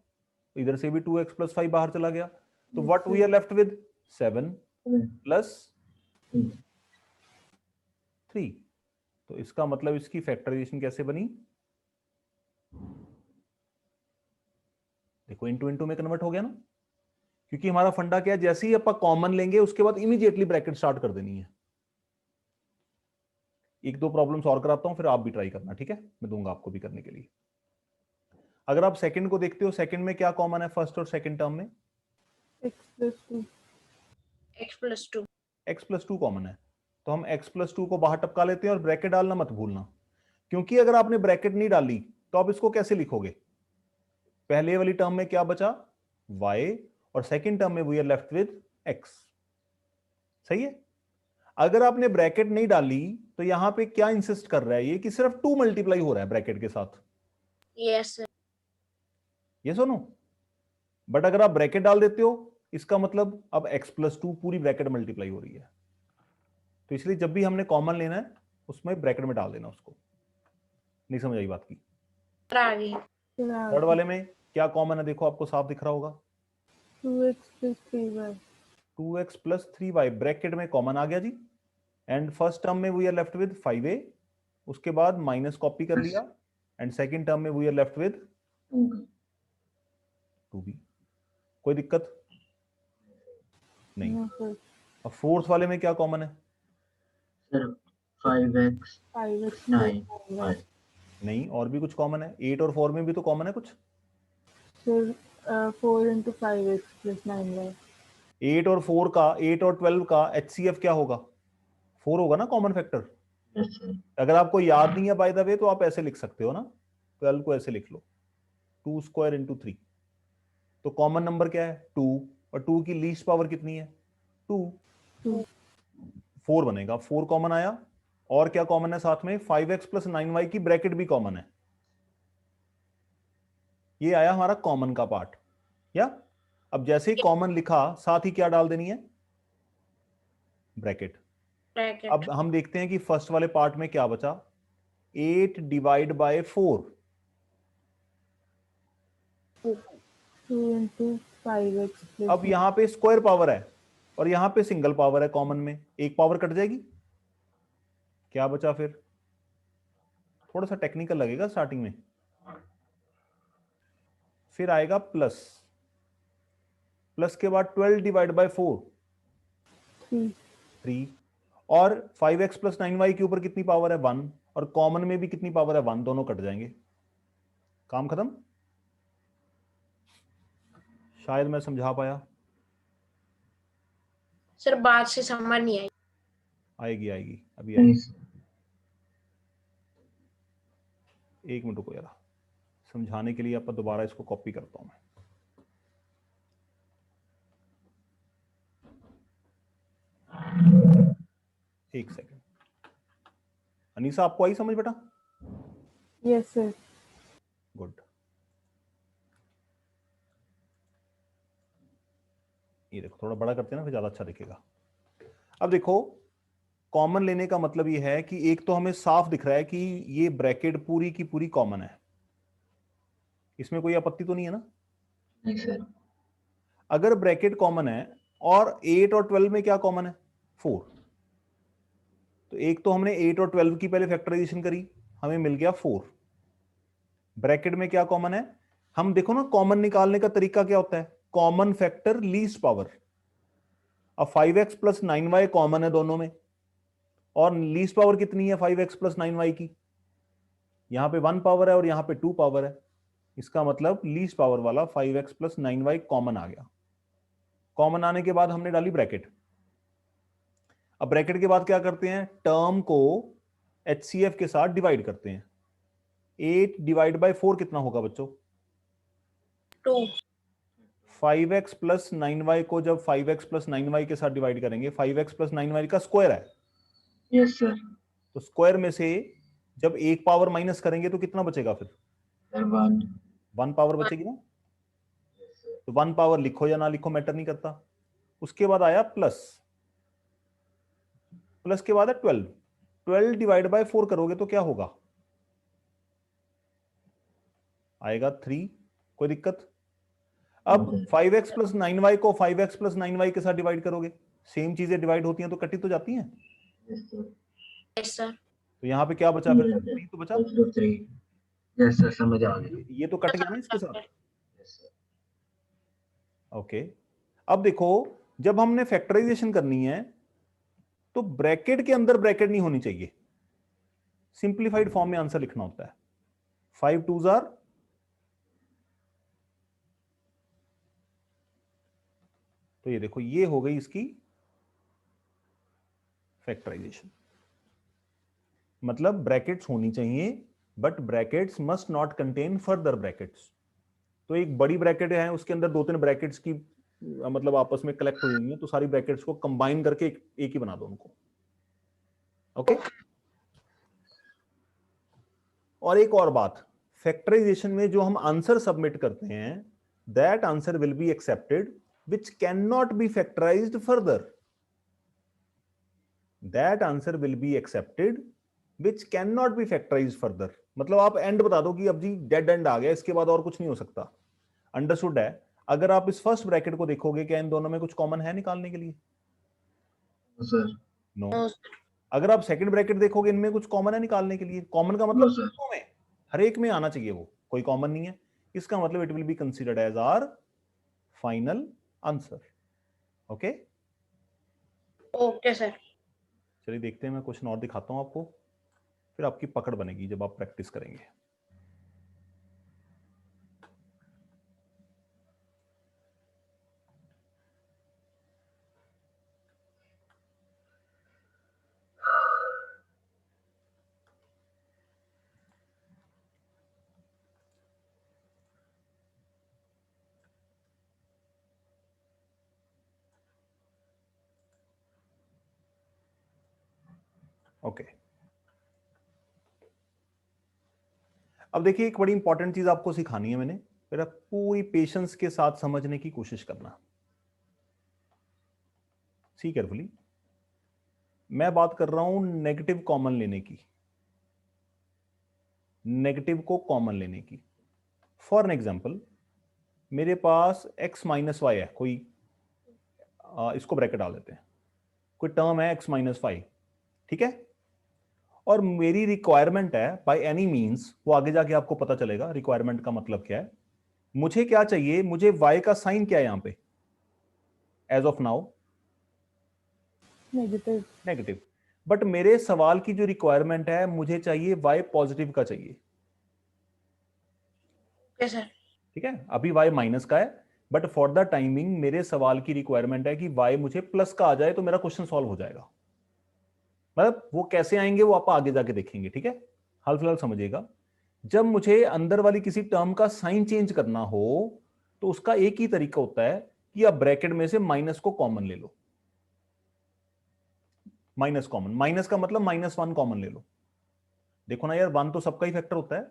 इधर से भी 2x प्लस 5 बाहर चला गया, तो what we are left with 7 plus 3। तो इसका मतलब इसकी फैक्टराइजेशन कैसे बनी, देखो इंटू इंटू में कन्वर्ट हो गया ना, क्योंकि हमारा फंडा क्या है, जैसे ही अपन कॉमन लेंगे उसके बाद इमीडिएटली ब्रैकेट स्टार्ट कर देनी है। एक दो प्रॉब्लम्स और कराता हूं, फिर आप भी ट्राई करना, ठीक है, मैं दूंगा आपको भी करने के लिए। अगर आप सेकंड को देखते हो, सेकंड में क्या कॉमन है फर्स्ट और सेकंड टर्म में, x plus 2 x plus 2। x plus 2 common है, तो हम x प्लस 2 को बाहर टपका लेते हैं, और ब्रैकेट डालना मत भूलना, क्योंकि अगर आपने ब्रैकेट नहीं डाली तो आप इसको कैसे लिखोगे, पहले वाली टर्म में क्या बचा y, और सेकंड टर्म में we are left with x, सही है। अगर आपने ब्रैकेट नहीं डाली तो यहां पे क्या इंसिस्ट कर रहा है ये, कि सिर्फ 2 मल्टीप्लाई हो रहा है ब्रैकेट के साथ, यस सर। ये सुनो, बट अगर आप ब्रैकेट डाल देते हो इसका मतलब अब x प्लस 2 पूरी ब्रैकेट मल्टीप्लाई हो रही है, तो इसलिए जब भी हमने कॉमन लेना है उसमें ब्रैकेट में डाल देना उसको। नहीं समझ आई बात की। आ गई। थर्ड वाले में क्या कॉमन है, देखो आपको साफ दिख रहा होगा, 2x plus 3y 2x plus 3y bracket में कॉमन आ गया जी, एंड फर्स्ट टर्म में we are left with 5a, उसके बाद माइनस कॉपी कर लिया, एंड सेकंड टर्म में we are left with 2b। कोई दिक्कत नहीं। no sir अब फोर्थ वाले में क्या कॉमन है, sir 5x 5x 9 plus 9y नहीं, और भी कुछ कॉमन है, 8 और 4 में भी तो कॉमन है कुछ, sir 4 into 5x plus 9y 8 और 4 का, 8 और 12 का HCF क्या होगा, 4 होगा ना कॉमन फैक्टर। यस सर अगर आपको याद नहीं है बाय द वे तो आप ऐसे लिख सकते हो ना, 12 को ऐसे लिख लो 2 स्क्वायर इंटू 3, तो कॉमन नंबर क्या है 2, और 2 की लीस्ट पावर कितनी है 2, 2 4 बनेगा, 4 कॉमन आया, और क्या कॉमन है साथ में 5x प्लस 9y की ब्रैकेट भी कॉमन है, ये आया हमारा कॉमन का पार्ट। या अब जैसे ही कॉमन लिखा साथ ही क्या डाल देनी है ब्रैकेट। ब्रैकेट। अब हम देखते हैं कि फर्स्ट वाले पार्ट में क्या बचा, 8 divide by 4, 2 into 5x plus अब यहां पे स्क्वायर पावर है और यहां पे सिंगल पावर है, कॉमन में एक पावर कट जाएगी, क्या बचा फिर, थोड़ा सा टेक्निकल लगेगा स्टार्टिंग में, फिर आएगा प्लस, प्लस के बाद 12 डिवाइड बाय 4 3, और 5x प्लस 9y के ऊपर कितनी पावर है 1, और कॉमन में भी कितनी पावर है 1, दोनों कट जाएंगे, काम खत्म। शायद मैं समझा पाया, सर बात से समझ नहीं आई। आएगी आएगी अभी नहीं आएगी, सर एक मिनट रुको यार, समझाने के लिए आपका दोबारा इसको कॉपी करता हूं मैं। एक सेकंड, अनीसा आपको आई समझ बेटा, yes sir गुड। ये देखो थोड़ा बड़ा करते हैं ना फिर ज्यादा अच्छा दिखेगा। अब देखो कॉमन लेने का मतलब ये है कि एक तो हमें साफ दिख रहा है कि ये ब्रैकेट पूरी की पूरी कॉमन है, इसमें कोई आपत्ति तो नहीं है ना। नहीं सर अगर ब्रैकेट कॉमन है और 8 और 12 में क्या कॉमन है 4, तो एक तो हमने 8 और 12 की पहले फैक्टराइजेशन करी, हमें मिल गया 4, ब्रैकेट में क्या कॉमन है, हम देखो ना कॉमन निकालने का तरीका क्या होता है, कॉमन फैक्टर लीस्ट पावर। अब 5x प्लस 9y कॉमन है दोनों में, और लीस्ट पावर कितनी है 5x प्लस 9y की, यहां पे 1 पावर है और यहां पे 2 पावर है, इसका मतलब लीस्ट पावर वाला 5x प्लस 9y कॉमन आ गया। कॉमन आने के बाद हमने डाली ब्रैकेट, अब ब्रैकेट के बाद क्या करते हैं, टर्म को HCF के साथ डिवाइड करते हैं। 8 डिवाइड बाय 4 कितना होगा बच्चों 2। 5x प्लस 9y को जब 5x प्लस 9y के साथ डिवाइड करेंगे, 5x प्लस 9y का स्क्वायर है, यस सर तो स्क्वायर में से जब एक पावर माइनस करेंगे तो कितना बचेगा फिर सर 1 पावर बचेगी ना, तो 1 पावर लिखो या ना लिखो मैटर नहीं करता, उसके बाद आया प्लस, प्लस के बाद है 12, 12 डिवाइड बाय 4 करोगे तो क्या होगा, आएगा 3, कोई दिक्कत। अब 5x प्लस 9y को 5x प्लस 9y के साथ डिवाइड करोगे, सेम चीजें डिवाइड होती हैं तो कटी तो जाती हैं, यस सर। तो यहाँ पे क्या बचा फिर, 3 तो बचा, यस सर, समझ आ गया। ये तो कट गया ना इसके साथ। Yes sir. ओके, अब देखो जब हमने फैक्टराइजेशन करनी है तो ब्रैकेट के अंदर ब्रैकेट नहीं होनी चाहिए, सिंप्लीफाइड फॉर्म में आंसर लिखना होता है। 5 2s आर, तो ये देखो ये हो गई इसकी फैक्टराइजेशन, मतलब ब्रैकेट्स होनी चाहिए but brackets must not contain further brackets. तो एक बड़ी ब्रैकेट है उसके अंदर 2-3 ब्रैकेट्स की मतलब आपस में कलेक्ट हो जाएंगी है, तो सारी ब्रैकेट्स को कंबाइन करके एक ही बना दो उनको। ओके, और एक और बात, फैक्टराइजेशन में जो हम आंसर सबमिट करते हैं that answer will be accepted which cannot be factorized further, that answer will be accepted which cannot be factorized further। मतलब आप एंड बता दो कि अब जी डेड एंड आ गया, इसके बाद और कुछ नहीं हो सकता। अंडरस्टूड है। अगर आप इस फर्स्ट ब्रैकेट को देखोगे क्या इन दोनों में कुछ कॉमन है निकालने के लिए, सर नो। नो अगर आप सेकंड ब्रैकेट देखोगे इनमें कुछ कॉमन है निकालने के लिए, कॉमन का मतलब दोनों में हर एक में आना चाहिए, वो कोई कॉमन नहीं है, इसका मतलब it will be considered as our final answer. Okay, okay sir. चलिए देखते हैं, मैं क्वेश्चन और दिखाता हूं आपको, फिर आपकी पकड़ बनेगी जब आप प्रैक्टिस करेंगे। ओके, अब देखिए एक बड़ी इंपॉर्टेंट चीज आपको सिखानी है मैंने, फिर आप पूरी पेशेंस के साथ समझने की कोशिश करना। सी केयरफुली, मैं बात कर रहा हूं नेगेटिव कॉमन लेने की, नेगेटिव को कॉमन लेने की। फॉर एन एग्जाम्पल, मेरे पास x माइनस वाई है, कोई इसको ब्रैकेट डाल देते हैं, कोई टर्म है x माइनस 5, ठीक है, और मेरी रिक्वायरमेंट है बाय एनी मींस, वो आगे जाके आपको पता चलेगा रिक्वायरमेंट का मतलब क्या है। मुझे क्या चाहिए, मुझे y का साइन क्या है यहां पे as of now, negative. Negative. But मेरे सवाल की जो रिक्वायरमेंट है मुझे चाहिए y पॉजिटिव का चाहिए, ओके सर। ठीक है, अभी y माइनस का है बट फॉर द टाइमिंग मेरे सवाल की रिक्वायरमेंट है कि y मुझे प्लस का आ जाए तो मेरा क्वेश्चन सॉल्व हो जाएगा। मतलब वो कैसे आएंगे वो आप आगे जाके देखेंगे, ठीक है, हाल फिलहाल समझिएगा। जब मुझे अंदर वाली किसी टर्म का साइन चेंज करना हो तो उसका एक ही तरीका होता है कि आप ब्रैकेट में से माइनस को कॉमन ले लो, माइनस कॉमन, माइनस का मतलब -1 कॉमन ले लो। देखो ना यार, 1 तो सबका ही फैक्टर होता है,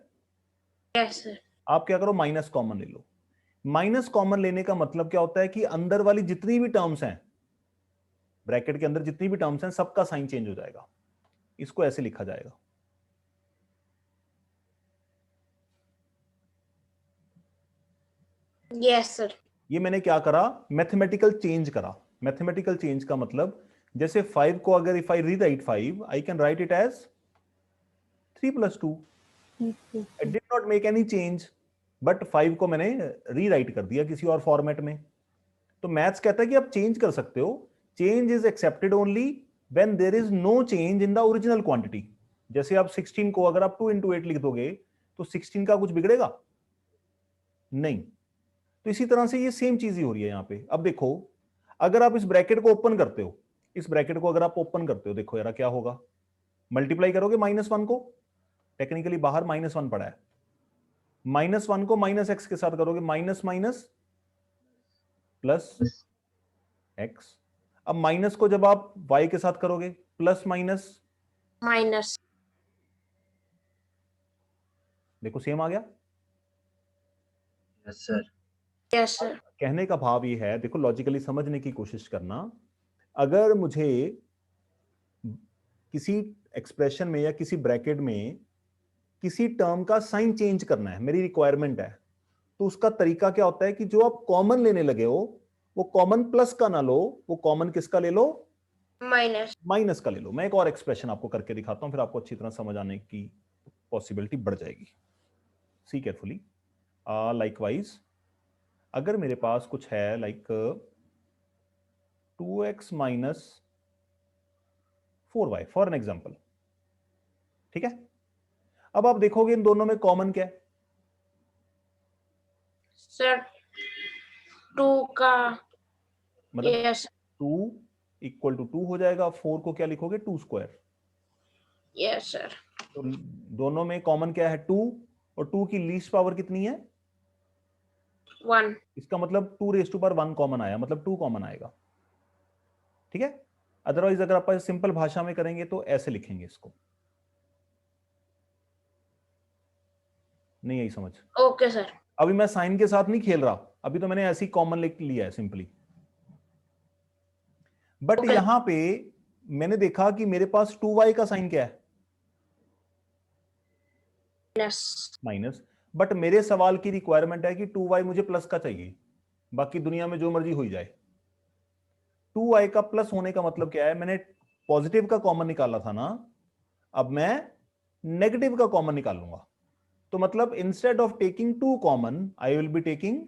यस सर। आप क्या करो माइनस कॉमन ले लो। माइनस कॉमन लेने का मतलब क्या होता है कि अंदर वाली जितनी भी टर्म्स हैं, ब्रैकेट के अंदर जितनी भी टर्म्स हैं सबका साइन चेंज हो जाएगा। इसको ऐसे लिखा जाएगा, यस सर। ये मैंने क्या करा, मैथमेटिकल चेंज करा। मैथमेटिकल चेंज का मतलब जैसे 5 को अगर if I rewrite 5 I can write it as 3 + 2, I did not make any change, but 5 को मैंने रीराइट कर दिया किसी और फॉर्मेट में। तो मैथ्स कहता है कि आप चेंज कर सकते हो, change is accepted only when there is no change in the original quantity. जैसे आप 16 को अगर आप 2 × 8 लिख दोगे तो 16 का कुछ बिगड़ेगा नहीं। तो इसी तरह से ये सेम चीज ही हो रही है यहां पे। अब देखो, अगर आप इस ब्रैकेट को ओपन करते हो, इस ब्रैकेट को अगर आप ओपन करते हो, देखो यार क्या होगा, मल्टीप्लाई करोगे -1 को, टेक्निकली बाहर -1 पड़ा है, -1 को -x के साथ करोगे, माइनस माइनस प्लस x। अब माइनस को जब आप y के साथ करोगे, प्लस माइनस माइनस। देखो सेम आ गया। Yes sir. Yes sir. कहने का भाव ये है, देखो लॉजिकली समझने की कोशिश करना, अगर मुझे किसी एक्सप्रेशन में या किसी ब्रैकेट में किसी टर्म का साइन चेंज करना है, मेरी रिक्वायरमेंट है, तो उसका तरीका क्या होता है कि जो आप कॉमन लेने लगे हो वो कॉमन प्लस का ना लो, वो कॉमन किसका ले लो, माइनस का ले लो। मैं एक और एक्सप्रेशन आपको करके दिखाता हूं, फिर आपको अच्छी तरह समझ आने की पॉसिबिलिटी बढ़ जाएगी। See carefully. लाइकवाइज अगर मेरे पास कुछ है like 2x minus 4y for an example, ठीक है। अब आप देखोगे इन दोनों में कॉमन क्या है सर? 2 का मतलब यस 2 इक्वल टू 2 हो जाएगा, 4 को क्या लिखोगे 2 स्क्वायर। Yes sir. तो दोनों में कॉमन क्या है 2, और 2 की लीस्ट पावर कितनी है 1। इसका मतलब 2 रेज़ टू पावर 1 कॉमन आया, मतलब 2 कॉमन आएगा, ठीक है। अदरवाइज अगर आप सिंपल भाषा में करेंगे तो ऐसे लिखेंगे इसको, नहीं यही समझ। Okay sir. अभी मैं साइन के साथ नहीं खेल रहा, अभी तो मैंने ऐसी कॉमन लिख लिया है सिंपली। But Okay. यहां पे मैंने देखा कि मेरे पास 2y का साइन क्या है माइनस, बट मेरे सवाल की रिक्वायरमेंट है कि 2y मुझे प्लस का चाहिए, बाकी दुनिया में जो मर्जी हो जाए। 2y का प्लस होने का मतलब क्या है, मैंने पॉजिटिव का कॉमन निकाला था ना, अब मैं नेगेटिव का कॉमन निकालूंगा। तो मतलब instead of taking 2 common I will be taking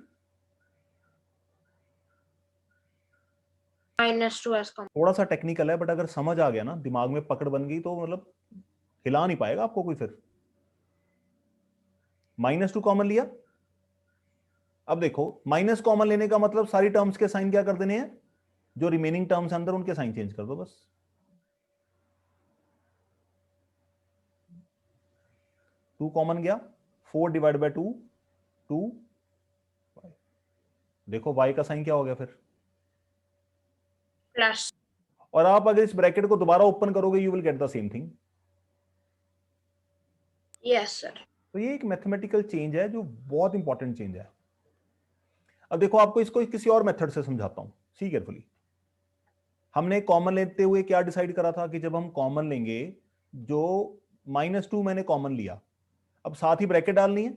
-2s common. थोड़ा सा टेक्निकल है, बट अगर समझ आ गया ना, दिमाग में पकड़ बन गई, तो मतलब हिला नहीं पाएगा आपको कोई। फिर -2 कॉमन लिया, अब देखो माइनस कॉमन लेने का मतलब सारी टर्म्स के साइन क्या कर देने हैं, जो रिमेनिंग टर्म्स अंदर उनके साइन चेंज कर दो बस। टू कॉमन गया, 4 डिवाइड बाय 2 2, देखो y का साइन क्या हो गया फिर प्लस। और आप अगर इस ब्रैकेट को दोबारा ओपन करोगे you will get the same thing. Yes sir. तो ये एक मैथमेटिकल चेंज है जो बहुत इंपॉर्टेंट चेंज है। अब देखो आपको इसको किसी और मेथड से समझाता हूं, सी केयरफुली। हमने कॉमन लेते हुए क्या डिसाइड करा था कि जब हम कॉमन लेंगे, जो -2 मैंने कॉमन लिया, अब साथ ही ब्रैकेट डालनी है।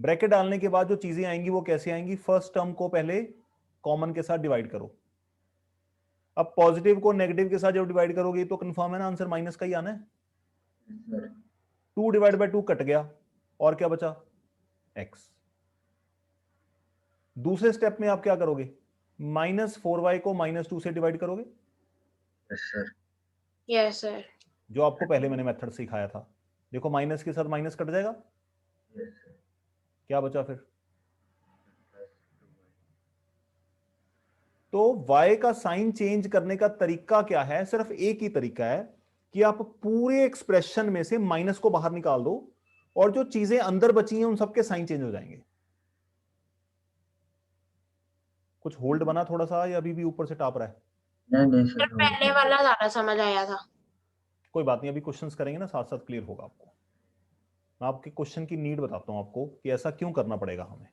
ब्रैकेट डालने के बाद जो चीजें आएंगी वो कैसे आएंगी, फर्स्ट टर्म को पहले कॉमन के साथ डिवाइड करो। अब पॉजिटिव को नेगेटिव के साथ जब डिवाइड करोगे तो कंफर्म है ना, आंसर माइनस का ही आना है। 2 डिवाइड बाय 2 कट गया, और क्या बचा x। दूसरे स्टेप में आप क्या करोगे, -4y को -2 से डिवाइड करोगे, यस सर। जो आपको पहले मैंने मेथड सिखाया था। देखो माइनस के साथ माइनस कट जाएगा, क्या बचा फिर, तो y का साइन चेंज करने का तरीका क्या है, सिर्फ एक ही तरीका है कि आप पूरे एक्सप्रेशन में से माइनस को बाहर निकाल दो और जो चीजें अंदर बची हैं उन सबके साइन चेंज हो जाएंगे। कुछ होल्ड बना थोड़ा सा, या अभी भी ऊपर से टाप रहा है? नहीं सर सर, पहले वाला ज्यादा समझ आया था। कोई बात नहीं, अभी क्वेश्चंस करेंगे ना साथ साथ क्लियर होगा आपको। मैं आपके क्वेश्चन की नीड बताता हूं आपको कि ऐसा क्यों करना पड़ेगा हमें।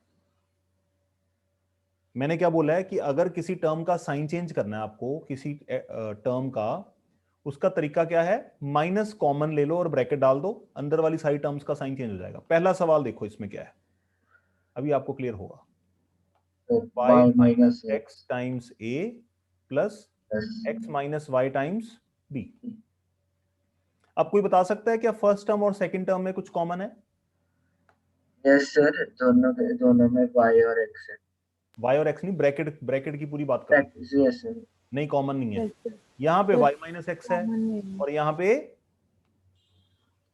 मैंने क्या बोला है कि अगर किसी टर्म का साइन चेंज करना है आपको, किसी टर्म का, उसका तरीका क्या है, माइनस कॉमन ले लो और ब्रैकेट डाल दो, अंदर वाली सारी टर्म्स का साइन चेंज हो जाएगा। पहला सवाल देखो इसमें क्या है, अभी आपको क्लियर होगा। y minus x times a plus x minus y times b। अब कोई बता सकता है क्या फर्स्ट टर्म और सेकंड टर्म में कुछ कॉमन है? यस सर, दोनों में y और x है। y और x नहीं, ब्रैकेट, ब्रैकेट की पूरी बात कर रहा हूं। यस सर, नहीं कॉमन नहीं है, Yes, sir. यहाँ पे Sir, y माइनस एक्स है common नहीं है. और यहाँ पे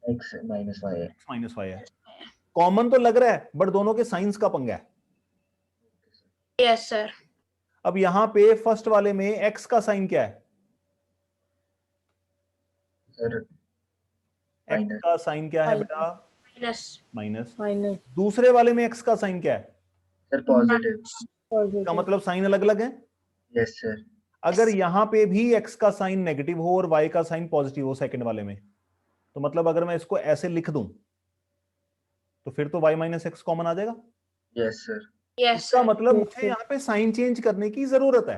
x माइनस y है। x माइनस वाई है। कॉमन तो लग रहा है बट दोनों के साइंस का पंगा है। Yes sir. अब यहाँ पे फर्स्ट वाले में x का साइन क्या है, सर x का साइन क्या है बेटा, माइनस। माइनस। Minus. दूसरे वाले में x का साइन क्या है, सर पॉजिटिव। का Positive. मतलब साइन अलग अलग है। Yes sir. अगर यहां पे भी x का साइन नेगेटिव हो और y का साइन पॉजिटिव हो सेकंड वाले में, तो मतलब अगर मैं इसको ऐसे लिख दूं तो फिर तो y माइनस एक्स कॉमन आ जाएगा। Yes sir. यस इसका सर। मतलब Yes, मुझे sir. यहाँ पे साइन चेंज करने की जरूरत है,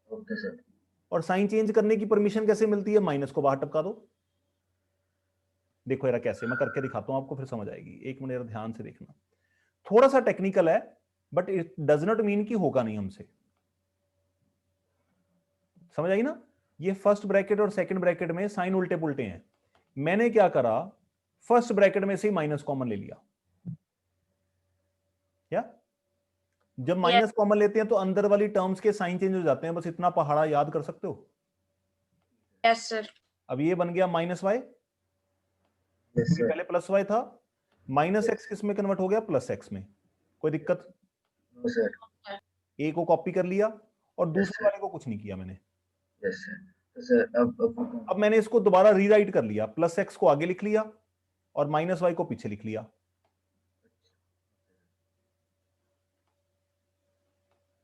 ओके सर। और साइन चेंज करने की परमिशन कैसे मिलती है? माइनस को बाहर टपका दो। देखो यार कैसे, मैं करके दिखाता हूं आपको, फिर समझ आएगी। एक मिनट ध्यान से देखना, थोड़ा सा टेक्निकल है, but it does not mean कि होगा नहीं हमसे। समझ आई ना? ये फर्स्ट ब्रैकेट और सेकंड ब्रैकेट में साइन उल्टे पुल्टे हैं। मैंने क्या करा, फर्स्ट ब्रैकेट में से ही माइनस कॉमन ले लिया। क्या? जब माइनस कॉमन लेते हैं तो अंदर वाली टर्म्स के साइन चेंज हो जाते हैं, बस इतना पहाड़ा याद कर सकते हो। Yes sir. अब ये बन गया माइनस वाई, यस सर। पहले प्लस वाई था, माइनस एक्स किस में कन्वर्ट हो गया? प्लस एक्स में। कोई दिक्कत? No sir. ए को कॉपी कर लिया और Yes, दूसरे sir. वाले को कुछ नहीं किया मैंने। Yes sir. तो सर अब अब मैंने इसको दोबारा रीराइट कर लिया, प्लस एक्स को आगे लिख लिया और माइनस वाई को पीछे लिख लिया।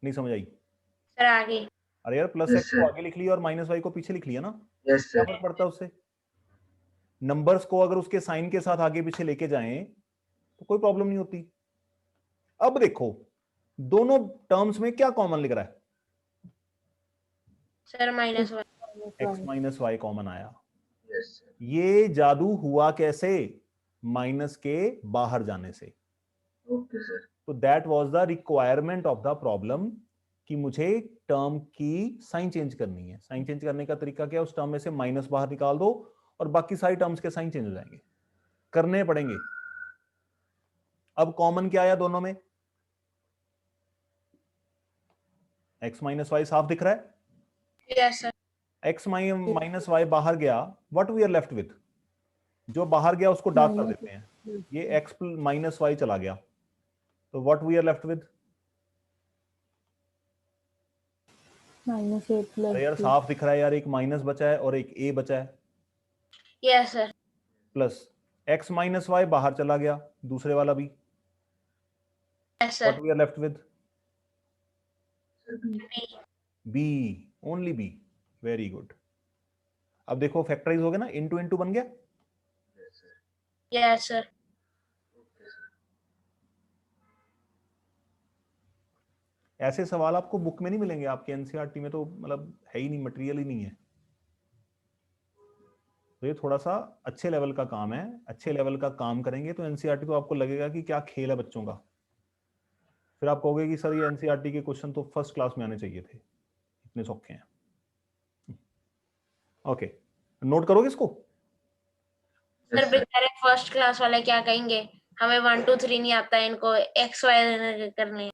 नहीं समझ आई? सर आगे। अरे यार प्लस Yes, एक्स को sir. आगे लिख लिया और माइनस वाई को पीछे लिख लिया ना, यस क्या सर। फर्क पड़ता है उससे? नंबर्स को अगर उसके साइन के साथ आगे पीछे लेके जाएं तो कोई प्रॉब्लम नहीं होती। अब देखो दोनों टर्म्स में क्या कॉमन लिख रहा है? Sir minus one. X minus Y common आया। Yes sir. ये जादू हुआ कैसे? माइनस के बाहर जाने से। Okay sir. तो that was the requirement of the problem, कि मुझे टर्म की साइन चेंज करनी है। साइन चेंज करने का तरीका क्या है? उस टर्म में से माइनस बाहर निकाल दो और बाकी सारी टर्म्स के साइन चेंज हो जाएंगे, करने पड़ेंगे। अब कॉमन क्या आया दोनों में? एक्स माइनस वाई साफ दिख रहा है। Yes sir. X minus y बाहर गया, what we are left with? जो बाहर गया उसको डार्क कर देते हैं। ये एक्स माइनस वाई चला गया, तो what we are left with? minus a plus अरे यार b. साफ दिख रहा है यार, एक माइनस बचा है और एक ए बचा है। Yes sir. Plus x minus y बाहर चला गया, दूसरे वाला भी। Yes what sir. We are left with? B. B, only b. Very good. अब देखो फैक्टराइज हो गया ना, इंटू इंटू बन गया। Yes sir. Yes sir. Okay sir. ऐसे सवाल आपको बुक में नहीं मिलेंगे, आपके एनसीईआरटी में तो मतलब है ही नहीं, मटेरियल ही नहीं है। तो ये थोड़ा सा अच्छे लेवल का काम है। अच्छे लेवल का काम करेंगे तो एनसीईआरटी, तो आपको लगेगा कि क्या खेल है बच्चों का। फिर आप कहोगे कि सर ये एनसीईआरटी के क्वेश्चन तो फर्स्ट क्लास में आने चाहिए थे, इतने सौखे हैं। ओके, नोट करोगे इसको? Sir yes sir. बेचारे फर्स्ट क्लास वाले क्या कहेंगे, हमें 1 2 3 नहीं आता है, इनको एक्स वाई करने।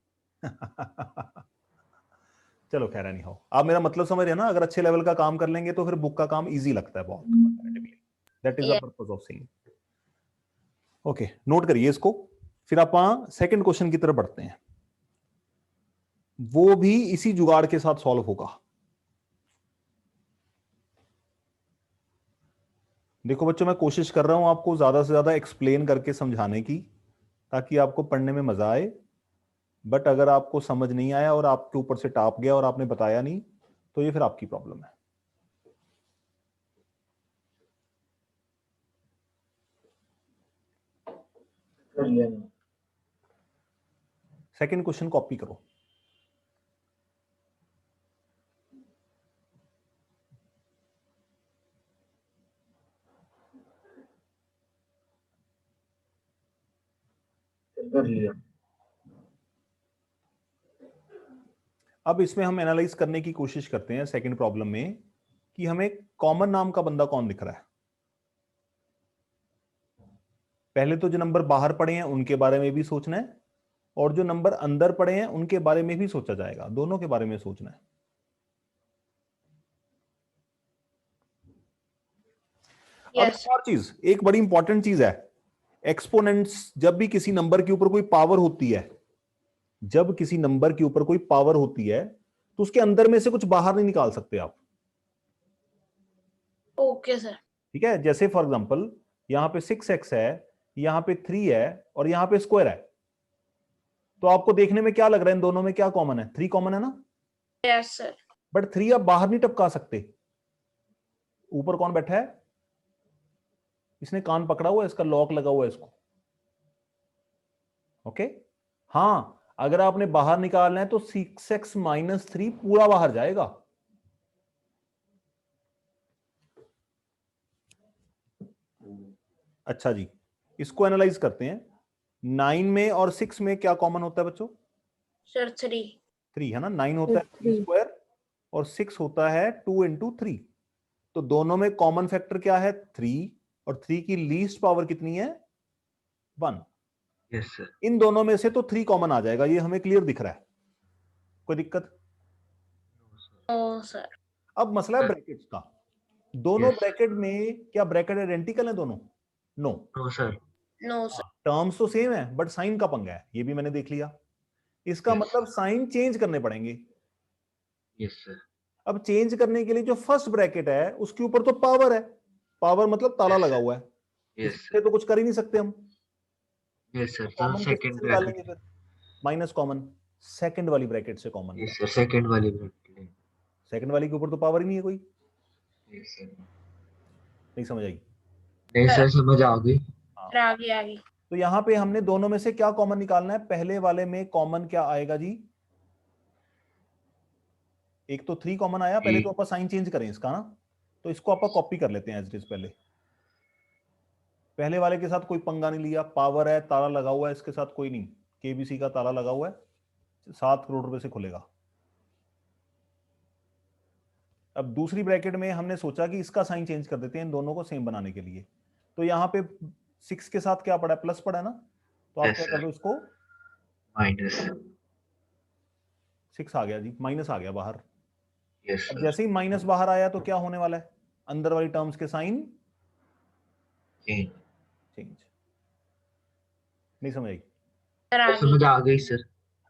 चलो खैर नहीं हो, आप मेरा मतलब समझ रहे हैं ना? अगर अच्छे लेवल का काम कर लेंगे तो फिर बुक का काम इजी लगता है बहुत। That is the Yes. Purpose of saying. Okay, note करिए इसको। फिर आप सेकंड क्वेश्चन की तरफ बढ़ते हैं। वो भी इसी जुगाड़ के साथ सॉल्व होगा। देखो बच्चों, मैं कोशिश कर रहा हूं आपको ज्यादा से ज्यादा एक्सप्लेन करके समझाने की, ताकि आपको पढ़ने में मजा आए। बट अगर आपको समझ नहीं आया और आपके ऊपर से टाप गया और आपने बताया नहीं, तो ये फिर आपकी प्रॉब्लम है। कर लिया मैंने। सेकंड क्वेश्चन कॉपी करो। कर लिया। अब इसमें हम एनालाइज करने की कोशिश करते हैं सेकंड प्रॉब्लम में, कि हमें कॉमन नाम का बंदा कौन दिख रहा है। पहले तो जो नंबर बाहर पड़े हैं उनके बारे में भी सोचना है, और जो नंबर अंदर पड़े हैं उनके बारे में भी सोचा जाएगा। दोनों के बारे में सोचना है। अब यस। एक और चीज, एक बड़ी इंपॉर्टेंट चीज है, एक्सपोनेंट्स। जब भी किसी नंबर के ऊपर कोई पावर होती है, जब किसी नंबर के ऊपर कोई पावर होती है, तो उसके अंदर में से कुछ बाहर नहीं निकाल सकते आप। Okay sir. ठीक है? जैसे फॉर एग्जांपल यहां पे 6x है, यहां पे 3 है और यहां पे स्क्वायर है, तो आपको देखने में क्या लग रहा है इन दोनों में क्या कॉमन है? 3 कॉमन है ना। Yes sir. बट 3 आप बाहर नहीं टपका सकते। ऊपर कौन बैठा है? इसने कान पकड़ा हुआ है, इसका लॉक लगा हुआ है इसको। ओके। हाँ, अगर आपने बाहर निकालना है तो 6x माइनस 3 पूरा बाहर जाएगा। अच्छा जी, इसको एनालाइज करते हैं। 9 में और 6 में क्या कॉमन होता है बच्चों? सर 3। 3 है ना। 9 होता है 3 3 स्क्वायर और 6 होता है 2 इंटू 3। तो दोनों में कॉमन फैक्टर क्या है? 3। और 3 की लीस्ट पावर कितनी है? 1। Yes sir. इन दोनों में से तो 3 कॉमन आ जाएगा, ये हमें क्लियर दिख रहा है। कोई दिक्कत? No sir. अब मसला है ब्रैकेट्स का। दोनों Yes. ब्रैकेट में क्या ब्रैकेट आइडेंटिकल है दोनों? No. No sir. No sir. Terms तो सेम है बट साइन का पंगा है, ये भी मैंने देख लिया। इसका Yes. मतलब साइन चेंज करने पड़ेंगे। Yes sir. अब चेंज करने के लिए जो फर्स्ट ब्रैकेट है उसके ऊपर तो पावर है, पावर मतलब ताला Yes, लगा sir. हुआ है, यस इससे सर। तो कुछ कर ही नहीं सकते हम। यस सर, तो तो कॉमन किस सेकंड से निकालेंगे ब्रैकेट। फिर? माइनस कॉमन सेकंड वाली ब्रैकेट से कॉमन। यस सर, सेकंड वाली ब्रैकेट। सेकंड वाली के ऊपर तो पावर ही नहीं है कोई। Yes sir. नहीं समझ आई? नहीं सर, समझ आ गई। हाँ, फिर आगे आगे। तो यहां पे हमने दोनों में से क्या कॉमन निकालना है? पहले वाले में कॉमन क्या आएगा जी? एक तो 3 कॉमन आया, पहले तो आप साइन चेंज करें इसका ना, तो इसको आप कॉपी कर लेते हैं एज इट इज। पहले वाले के साथ कोई पंगा नहीं लिया, पावर है, ताला लगा हुआ है, इसके साथ कोई नहीं। केबीसी का ताला लगा हुआ है, 7 करोड़ रुपए से खुलेगा। अब दूसरी ब्रैकेट में हमने सोचा कि इसका साइन चेंज कर देते हैं इन दोनों को सेम बनाने के लिए। तो यहां पे 6 के साथ क्या पड़ा है? प्लस पड़ा है ना, तो आप यस क्या कर सर। दो इसको, माइनस। 6 आ गया जी, माइनस आ गया बाहर। यस अब सर। जैसे ही माइनस बाहर आया तो क्या होने वाला है? अंदर वाली टर्म्स के साइन चेंज। चेंज। नहीं समझ आई? फिर आगे। समझ आ गई सर।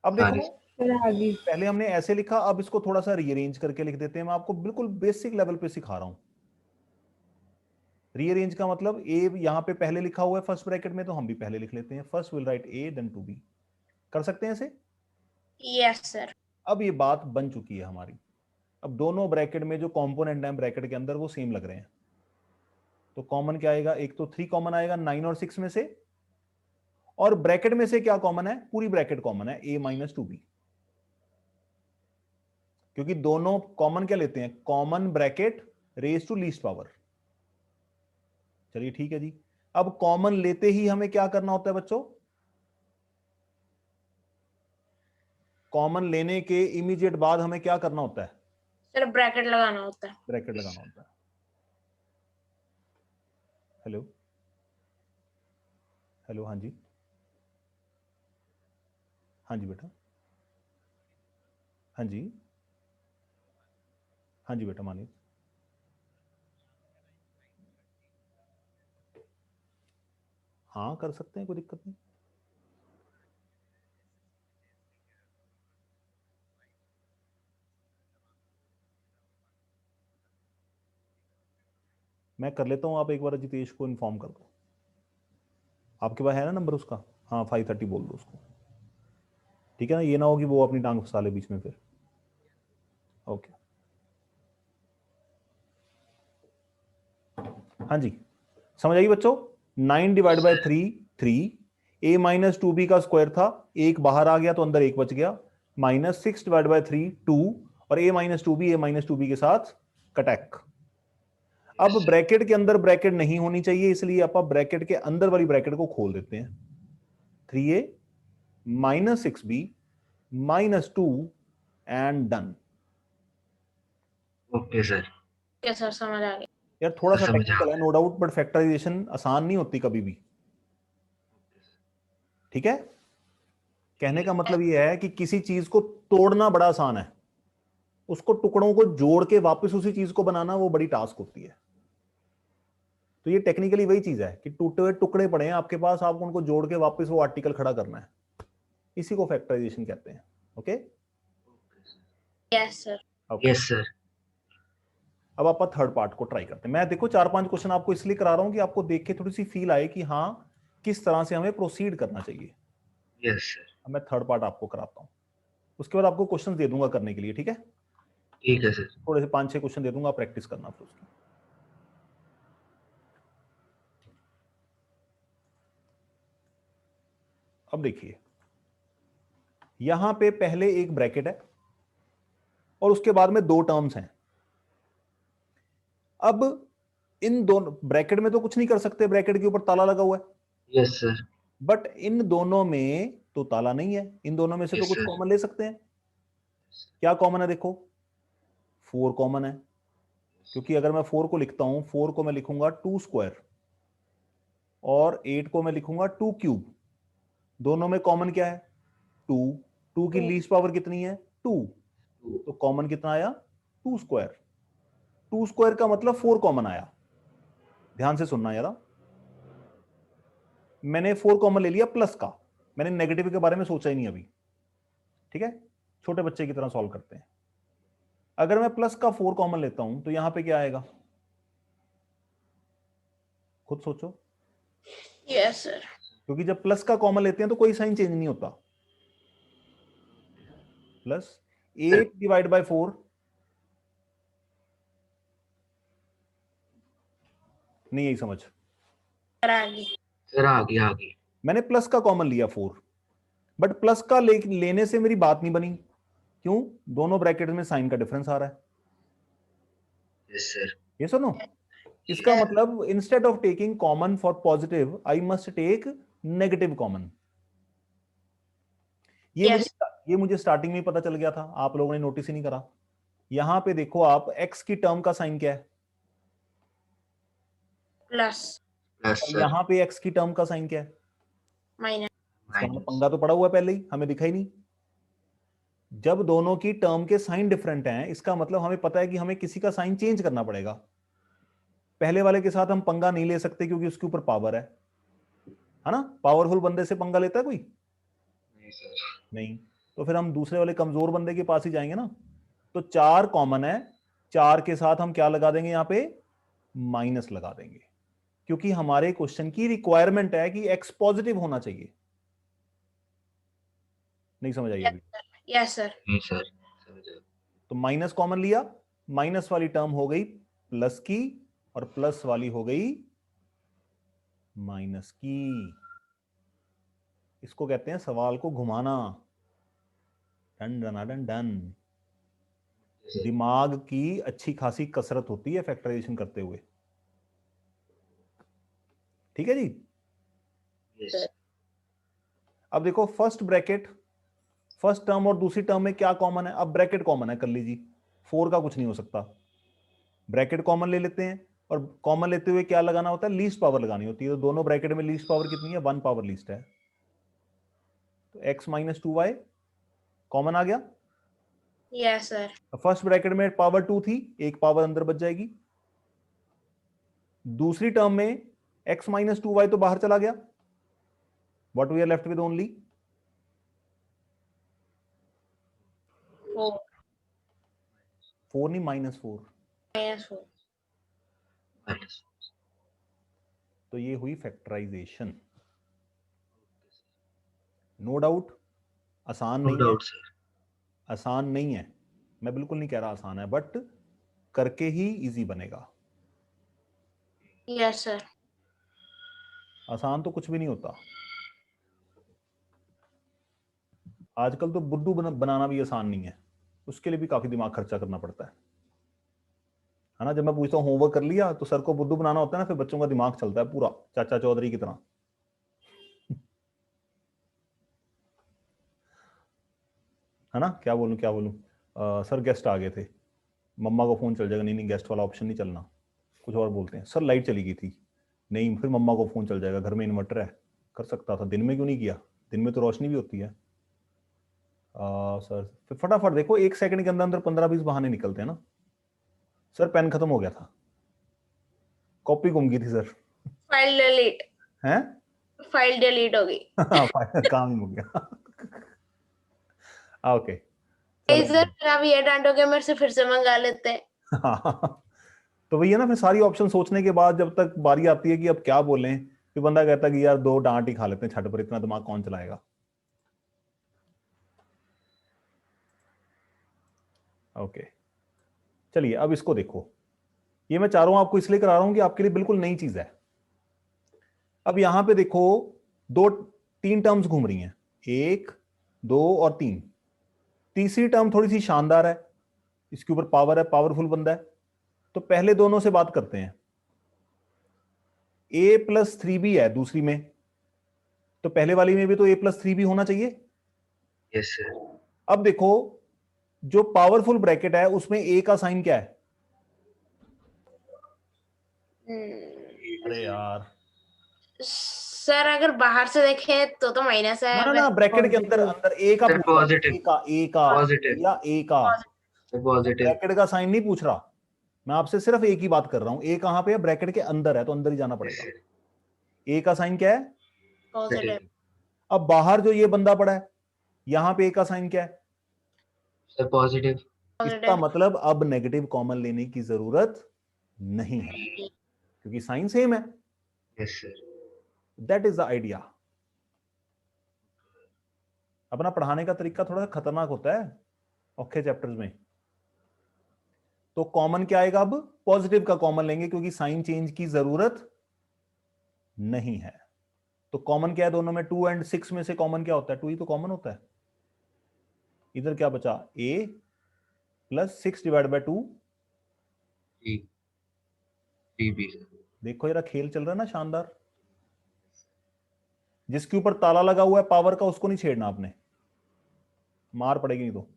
अब सारी। देखो, फिर आगे। पहले हमने ऐसे लिखा, अब इसको थोड़ा सा रीअरेंज करके लिख देते हैं। मैं आपको बिल्कुल बेसिक लेवल पे सिखा रहा हूं। रीअरेंज का मतलब ए यहां पे पहले लिखा हुआ है फर्स्ट ब्रैकेट में, तो हम भी पहले लिख लेते हैं। First will write a then two b. कर सकते हैं ऐसे? Yes sir. अब ये बात बन चुकी है हमारी। अब दोनों ब्रैकेट में जो कंपोनेंट है ब्रैकेट के अंदर वो सेम लग रहे हैं, तो कॉमन क्या आएगा? एक तो 3 कॉमन आएगा 9 और 6 में से, और ब्रैकेट में से क्या कॉमन है? पूरी ब्रैकेट कॉमन है, a माइनस 2b। क्योंकि दोनों कॉमन क्या लेते हैं? Common bracket raise to least power. चलिए ठीक है जी। अब कॉमन लेते ही हमें क्या करना होता है बच्चों? कॉमन लेने के इमीडिएट बाद हमें क्या करना होता है? सर ब्रैकेट लगाना होता है। ब्रैकेट लगाना होता है। हेलो हेलो, हाँ जी, हाँ जी बेटा, हाँ जी, हाँ जी बेटा मानिए। हाँ कर सकते हैं, कोई दिक्कत नहीं। मैं कर लेता हूँ, आप एक बार जितेश को इन्फॉर्म कर दो। आपके पास है ना नंबर उसका? हाँ 5:30 बोल दो उसको, ठीक है ना? ये ना हो कि वो अपनी टांग फंसा ले बीच में फिर। ओके, हाँ जी, समझ आई बच्चों? 9 divide by 3 3, a minus 2b का स्क्वायर था, एक बाहर आ गया तो अंदर एक बच गया, माइनस 6 डिवाइड बाई 3 2, और a माइनस टू बी के साथ कटैक। अब ब्रैकेट के अंदर ब्रैकेट नहीं होनी चाहिए, इसलिए आप ब्रैकेट के अंदर वाली ब्रैकेट को खोल देते हैं। 3a minus 6b minus 2 and done. Okay sir. Okay sir, समझ आ गया। यार थोड़ा सा समझ आ टेक्निकल है नो डाउट, बट फैक्टराइजेशन आसान नहीं होती कभी भी, ठीक है? कहने का मतलब यह है कि किसी चीज को तोड़ना बड़ा आसान है, उसको टुकड़ों को जोड़ के वापस उसी चीज को बनाना वो बड़ी टास्क होती है। तो ये टेक्निकली वही चीज है कि टूटे हुए टुकड़े पड़े हैं आपके पास, आपको उनको जोड़ के वापस वो आर्टिकल खड़ा करना है, इसी को फैक्टराइजेशन कहते हैं। Okay, yes sir. Okay. Yes sir. अब आप थर्ड पार्ट को ट्राई करते हैं। मैं देखो 4-5 क्वेश्चन आपको इसलिए करा रहा हूं कि आपको देख के थोड़ी सी फील आए कि हाँ किस तरह से हमें प्रोसीड करना चाहिए। Yes sir. अब मैं थर्ड पार्ट आपको कराता हूं, उसके बाद आपको क्वेश्चन दे दूंगा करने के लिए, ठीक है? ठीक है सर। थोड़े से 5-6 क्वेश्चन दे दूंगा, प्रैक्टिस करना फिर उसकी। अब देखिए, यहां पे पहले एक ब्रैकेट है और उसके बाद में दो टर्म्स हैं। अब इन दोनों ब्रैकेट में तो कुछ नहीं कर सकते, ब्रैकेट के ऊपर ताला लगा हुआ है, यस सर। बट इन दोनों में तो ताला नहीं है, इन दोनों में से तो Yes, कुछ sir. कॉमन ले सकते हैं। क्या कॉमन है? देखो 4 कॉमन है, क्योंकि अगर मैं 4 को लिखता हूं, 4 को मैं लिखूंगा 2 स्क्वायर और 8 को मैं लिखूंगा 2 क्यूब। दोनों में कॉमन क्या है? 2। 2 की 2 लीस्ट पावर कितनी है? 2। तो कॉमन कितना आया? 2 स्क्वायर। 2 स्क्वायर का मतलब 4 कॉमन आया। ध्यान से सुनना यार, मैंने 4 कॉमन ले लिया प्लस का, मैंने नेगेटिव के बारे में सोचा ही नहीं अभी। ठीक है, छोटे बच्चे की तरह सॉल्व करते हैं। अगर मैं प्लस का 4 कॉमन लेता हूं तो यहां पे क्या आएगा? खुद सोचो, यस सर। क्योंकि जब प्लस का कॉमन लेते हैं तो कोई साइन चेंज नहीं होता। प्लस 8 डिवाइड बाय 4, नहीं यही समझ। सर आगे। सर आ गई। मैंने प्लस का कॉमन लिया 4, बट प्लस का लेने से मेरी बात नहीं बनी। क्यों? दोनों ब्रैकेट में साइन का डिफरेंस आ रहा है। Yes sir. ये सुनो, इसका मतलब instead of taking common for positive I must take negative common. Yes. ये मुझे स्टार्टिंग में पता चल गया था, आप लोगों ने नोटिस ही नहीं करा। यहां पे देखो आप, x की टर्म का साइन क्या है? प्लस। प्लस और सर। यहां पे x की टर्म का साइन क्या है? माइनस। इसका मतलब माइनस। पंगा तो पड़ा हुआ है पहले ही, हमें दिखा ही नहीं। जब दोनों की टर्म के साइन डिफरेंट हैं, इसका मतलब हमें पता है कि हमें किसी का साइन चेंज करना पड़ेगा। पहले वाले के साथ हम पंगा नहीं ले सकते क्योंकि उसके ऊपर पावर है ना? पावरफुल बंदे से पंगा लेता है कोई? नहीं सर। नहीं। तो फिर हम दूसरे वाले कमजोर बंदे के पास ही जाएंगे ना। तो 4 कॉमन है, 4 के साथ हम क्या लगा देंगे? यहां पे माइनस लगा देंगे, क्योंकि हमारे क्वेश्चन की रिक्वायरमेंट है कि x पॉजिटिव होना चाहिए। नहीं समझ आई अभी? Yes sir. नहीं सर, समझा। तो माइनस कॉमन लिया, माइनस वाली टर्म हो गई प्लस की और प्लस वाली हो गई माइनस की। इसको कहते हैं सवाल को घुमाना। Done done done done. दिमाग की अच्छी खासी कसरत होती है फैक्टराइजेशन करते हुए। ठीक है जी। यस। अब देखो फर्स्ट ब्रैकेट, फर्स्ट टर्म और दूसरी टर्म में क्या कॉमन है? अब ब्रैकेट कॉमन है, कर लीजिए। 4 का कुछ नहीं हो सकता, ब्रैकेट कॉमन ले लेते हैं। और कॉमन लेते हुए क्या लगाना होता है? लीस्ट पावर लगानी होती है। तो दोनों ब्रैकेट में लीस्ट पावर कितनी है? 1 पावर लीस्ट है। तो x माइनस 2y कॉमन आ गया। Yes sir. फर्स्ट ब्रैकेट में पावर 2 थी, एक पावर अंदर बच जाएगी। दूसरी टर्म में x माइनस 2y तो बाहर चला गया। What we are left with? Only 4 4, नहीं -4। माइनस 4। माइनस। तो ये हुई फैक्टराइजेशन। नो डाउट आसान नो नहीं है, डाउट सर। आसान नहीं है, मैं बिल्कुल नहीं कह रहा आसान है, बट करके ही इजी बनेगा। Yes sir. आसान तो कुछ भी नहीं होता। आजकल तो बुद्धू बनाना भी आसान नहीं है, उसके लिए भी काफी दिमाग खर्चा करना पड़ता है ना? जब मैं पूछता हूँ होमवर्क कर लिया, तो सर को बुद्धू बनाना होता है ना, फिर बच्चों का दिमाग चलता है पूरा चाचा चौधरी की तरह। है ना? क्या बोलूं क्या बोलूं? सर गेस्ट आ गए थे, मम्मा को फोन चल जाएगा। नहीं नहीं, गेस्ट वाला ऑप्शन नहीं चलना, कुछ और बोलते हैं। सर लाइट चली गई थी। नहीं, फिर मम्मा को फोन चल जाएगा, घर में इन्वर्टर है। कर सकता था, दिन में क्यों नहीं किया? दिन में तो रोशनी भी होती है। सर फिर फटाफट देखो, 1 सेकंड के अंदर अंदर 15-20 बहाने निकलते हैं ना। सर पेन खत्म हो गया था, कॉपी गुम गई थी सर। File delete. हैं? फाइल डिलीट हो गई। काम ही हो गया। ओके सर चलो। मेरा भी है, डांटो के मेरे से फिर से मंगा लेते हैं। तो भैया ना, फिर सारी ऑप्शन सोचने के बाद जब तक बारी आती है कि अब क्या बोलें, फिर बंदा कहता है कि यार 2 डांट ही खा लेते हैं छठ पर, इतना दिमाग कौन चलाएगा। ओके चलिए, अब इसको देखो। ये मैं चाह रहा हूं आपको इसलिए करा रहा हूं कि आपके लिए बिल्कुल नई चीज है। अब यहां पे देखो, 2-3 टर्म्स घूम रही हैं, 1 2 और 3। तीसरी टर्म थोड़ी सी शानदार है, इसके ऊपर पावर है, पावरफुल बंदा है। तो पहले दोनों से बात करते हैं। a प्लस 3b है दूसरी में, तो पहले वाली में भी तो a प्लस 3b होना चाहिए। Yes sir. अब देखो जो पावरफुल ब्रैकेट है उसमें a का साइन क्या है? अरे यार सर अगर बाहर से देखें तो माइनस है। ना ना ब्रैकेट के अंदर अंदर a का सर पूछ रहा हूं, पॉजिटिव। a का पॉजिटिव। या a का सर पॉजिटिव। ब्रैकेट का साइन नहीं पूछ रहा, मैं आपसे सिर्फ a की बात कर रहा हूं। a कहां पे है? ब्रैकेट के अंदर है, तो अंदर ही जाना पड़ेगा। a का साइन क्या है? पॉजिटिव। अब बाहर जो ये बंदा पड़ा है, यहां पे a का साइन क्या है? Sir positive. इसका मतलब अब नेगेटिव कॉमन लेने की जरूरत नहीं है, क्योंकि साइन सेम है। Yes sir. That is the idea. अपना पढ़ाने का तरीका थोड़ा सा खतरनाक होता है औखे चैप्टर्स में। तो कॉमन क्या आएगा? अब पॉजिटिव का कॉमन लेंगे, क्योंकि साइन चेंज की जरूरत नहीं है। तो कॉमन क्या है दोनों में? 2 और 6 में से कॉमन क्या होता है? 2 ही तो कॉमन होता है। इधर क्या बचा? a plus 6 divide by 2 b। देखो जरा खेल चल रहा है ना शानदार। जिसके ऊपर ताला लगा हुआ है पावर का, उसको नहीं छेड़ना आपने, मार पड़ेगी नहीं तो।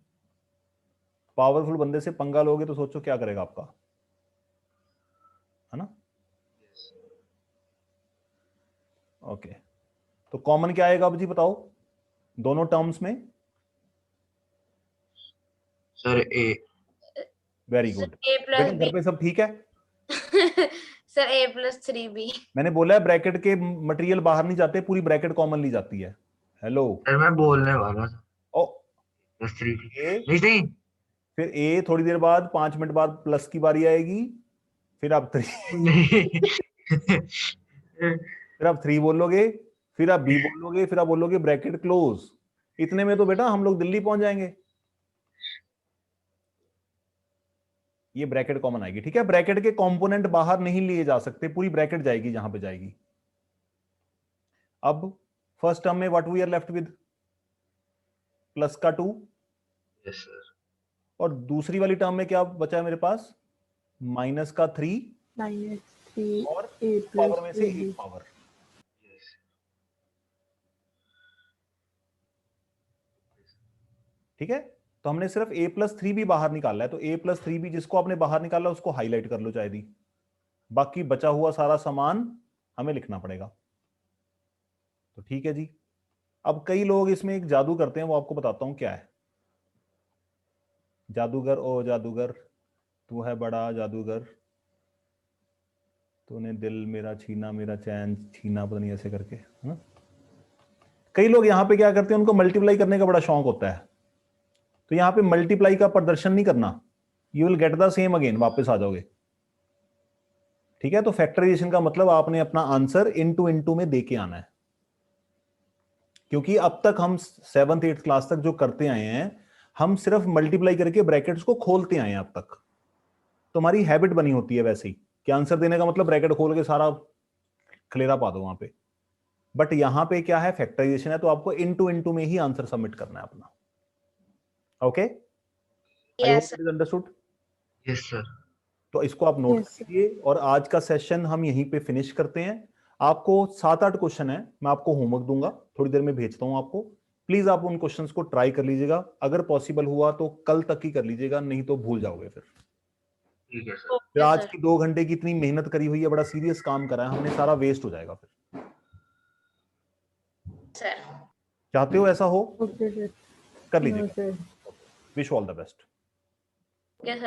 पावरफुल बंदे से पंगा लोगे तो सोचो क्या करेगा आपका, है ना? ओके, तो कॉमन क्या आएगा अब जी बताओ दोनों टर्म्स में? Sir a। Very good. A plus बेटा घर बी। पे सब ठीक है? सर ए प्लस 3b। मैंने बोला है ब्रैकेट के मटेरियल बाहर नहीं जाते, पूरी ब्रैकेट कॉमन ली जाती है। हेलो। सर मैं बोलने वाला था। ओ प्लस 3 ए, नहीं। फिर ए थोड़ी देर बाद 5 मिनट बाद प्लस की बारी आएगी, फिर आप 3 नहीं। फिर आप 3 बोलोगे, फिर आप बी बोलोगे, फिर आप बोलोगे ब्रैकेट क्लोज। इतने में तो बेटा हम लोग दिल्ली पहुंच जाएंगे। ये ब्रैकेट कॉमन आएगी, ठीक है? ब्रैकेट के कंपोनेंट बाहर नहीं लिए जा सकते, पूरी ब्रैकेट जाएगी जहां पे जाएगी। अब फर्स्ट टर्म में what we are left with? Plus का 2। Yes sir. और दूसरी वाली टर्म में क्या बचा है मेरे पास? माइनस का 3 -3 और a पावर में plus से 3b। एक पावर। ठीक है, तो हमने सिर्फ a प्लस 3b बाहर निकाला है, तो a प्लस 3b जिसको आपने बाहर निकाला उसको हाईलाइट कर लो चाहे दी, बाकी बचा हुआ सारा सामान हमें लिखना पड़ेगा। तो ठीक है जी। अब कई लोग इसमें एक जादू करते हैं, वो आपको बताता हूं क्या है। जादूगर ओ जादूगर, तू है बड़ा जादूगर, तूने दिल मेरा छीना, मेरा चैन छीना, पता नहीं ऐसे करके, है ना? कई लोग यहां पे क्या करते हैं, उनको मल्टीप्लाई करने का बड़ा शौक होता है, तो यहां पे मल्टीप्लाई का प्रदर्शन नहीं करना, you will get the same again, वापस आ जाओगे। ठीक है, तो फैक्टराइजेशन का मतलब आपने अपना आंसर इनटू इनटू में देके आना है, क्योंकि अब तक हम 7th 8th क्लास तक जो करते आए हैं, हम सिर्फ मल्टीप्लाई करके ब्रैकेट्स को खोलते आए हैं अब तक। तो हमारी हैबिट बनी होती है वैसे ही कि आंसर देने का मतलब ब्रैकेट खोल के सारा खलेरा पा दो वहां पे। बट यहां पे क्या है, फैक्टराइजेशन है, तो आपको इनटू में ही आंसर सबमिट करना है अपना। Okay, I hope yes it is understood. Yes sir. तो इसको आप नोट Yes, sir. कीजिए, और आज का सेशन हम यहीं पे फिनिश करते हैं। आपको 7-8 क्वेश्चन है, मैं आपको होमवर्क दूंगा, थोड़ी देर में भेजता हूं आपको। प्लीज आप उन क्वेश्चंस को ट्राई कर लीजिएगा, अगर पॉसिबल हुआ तो कल तक ही कर लीजिएगा, नहीं तो भूल जाओगे फिर। ठीक है सर। फिर आज सर। की 2 घंटे की इतनी मेहनत करी हुई है, बड़ा सीरियस काम करा है हमने, सारा वेस्ट हो जाएगा फिर। सर चाहते हो ऐसा हो? Okay, sir. कर No, लीजिएगा। sir. Wish all the best. Yes sir.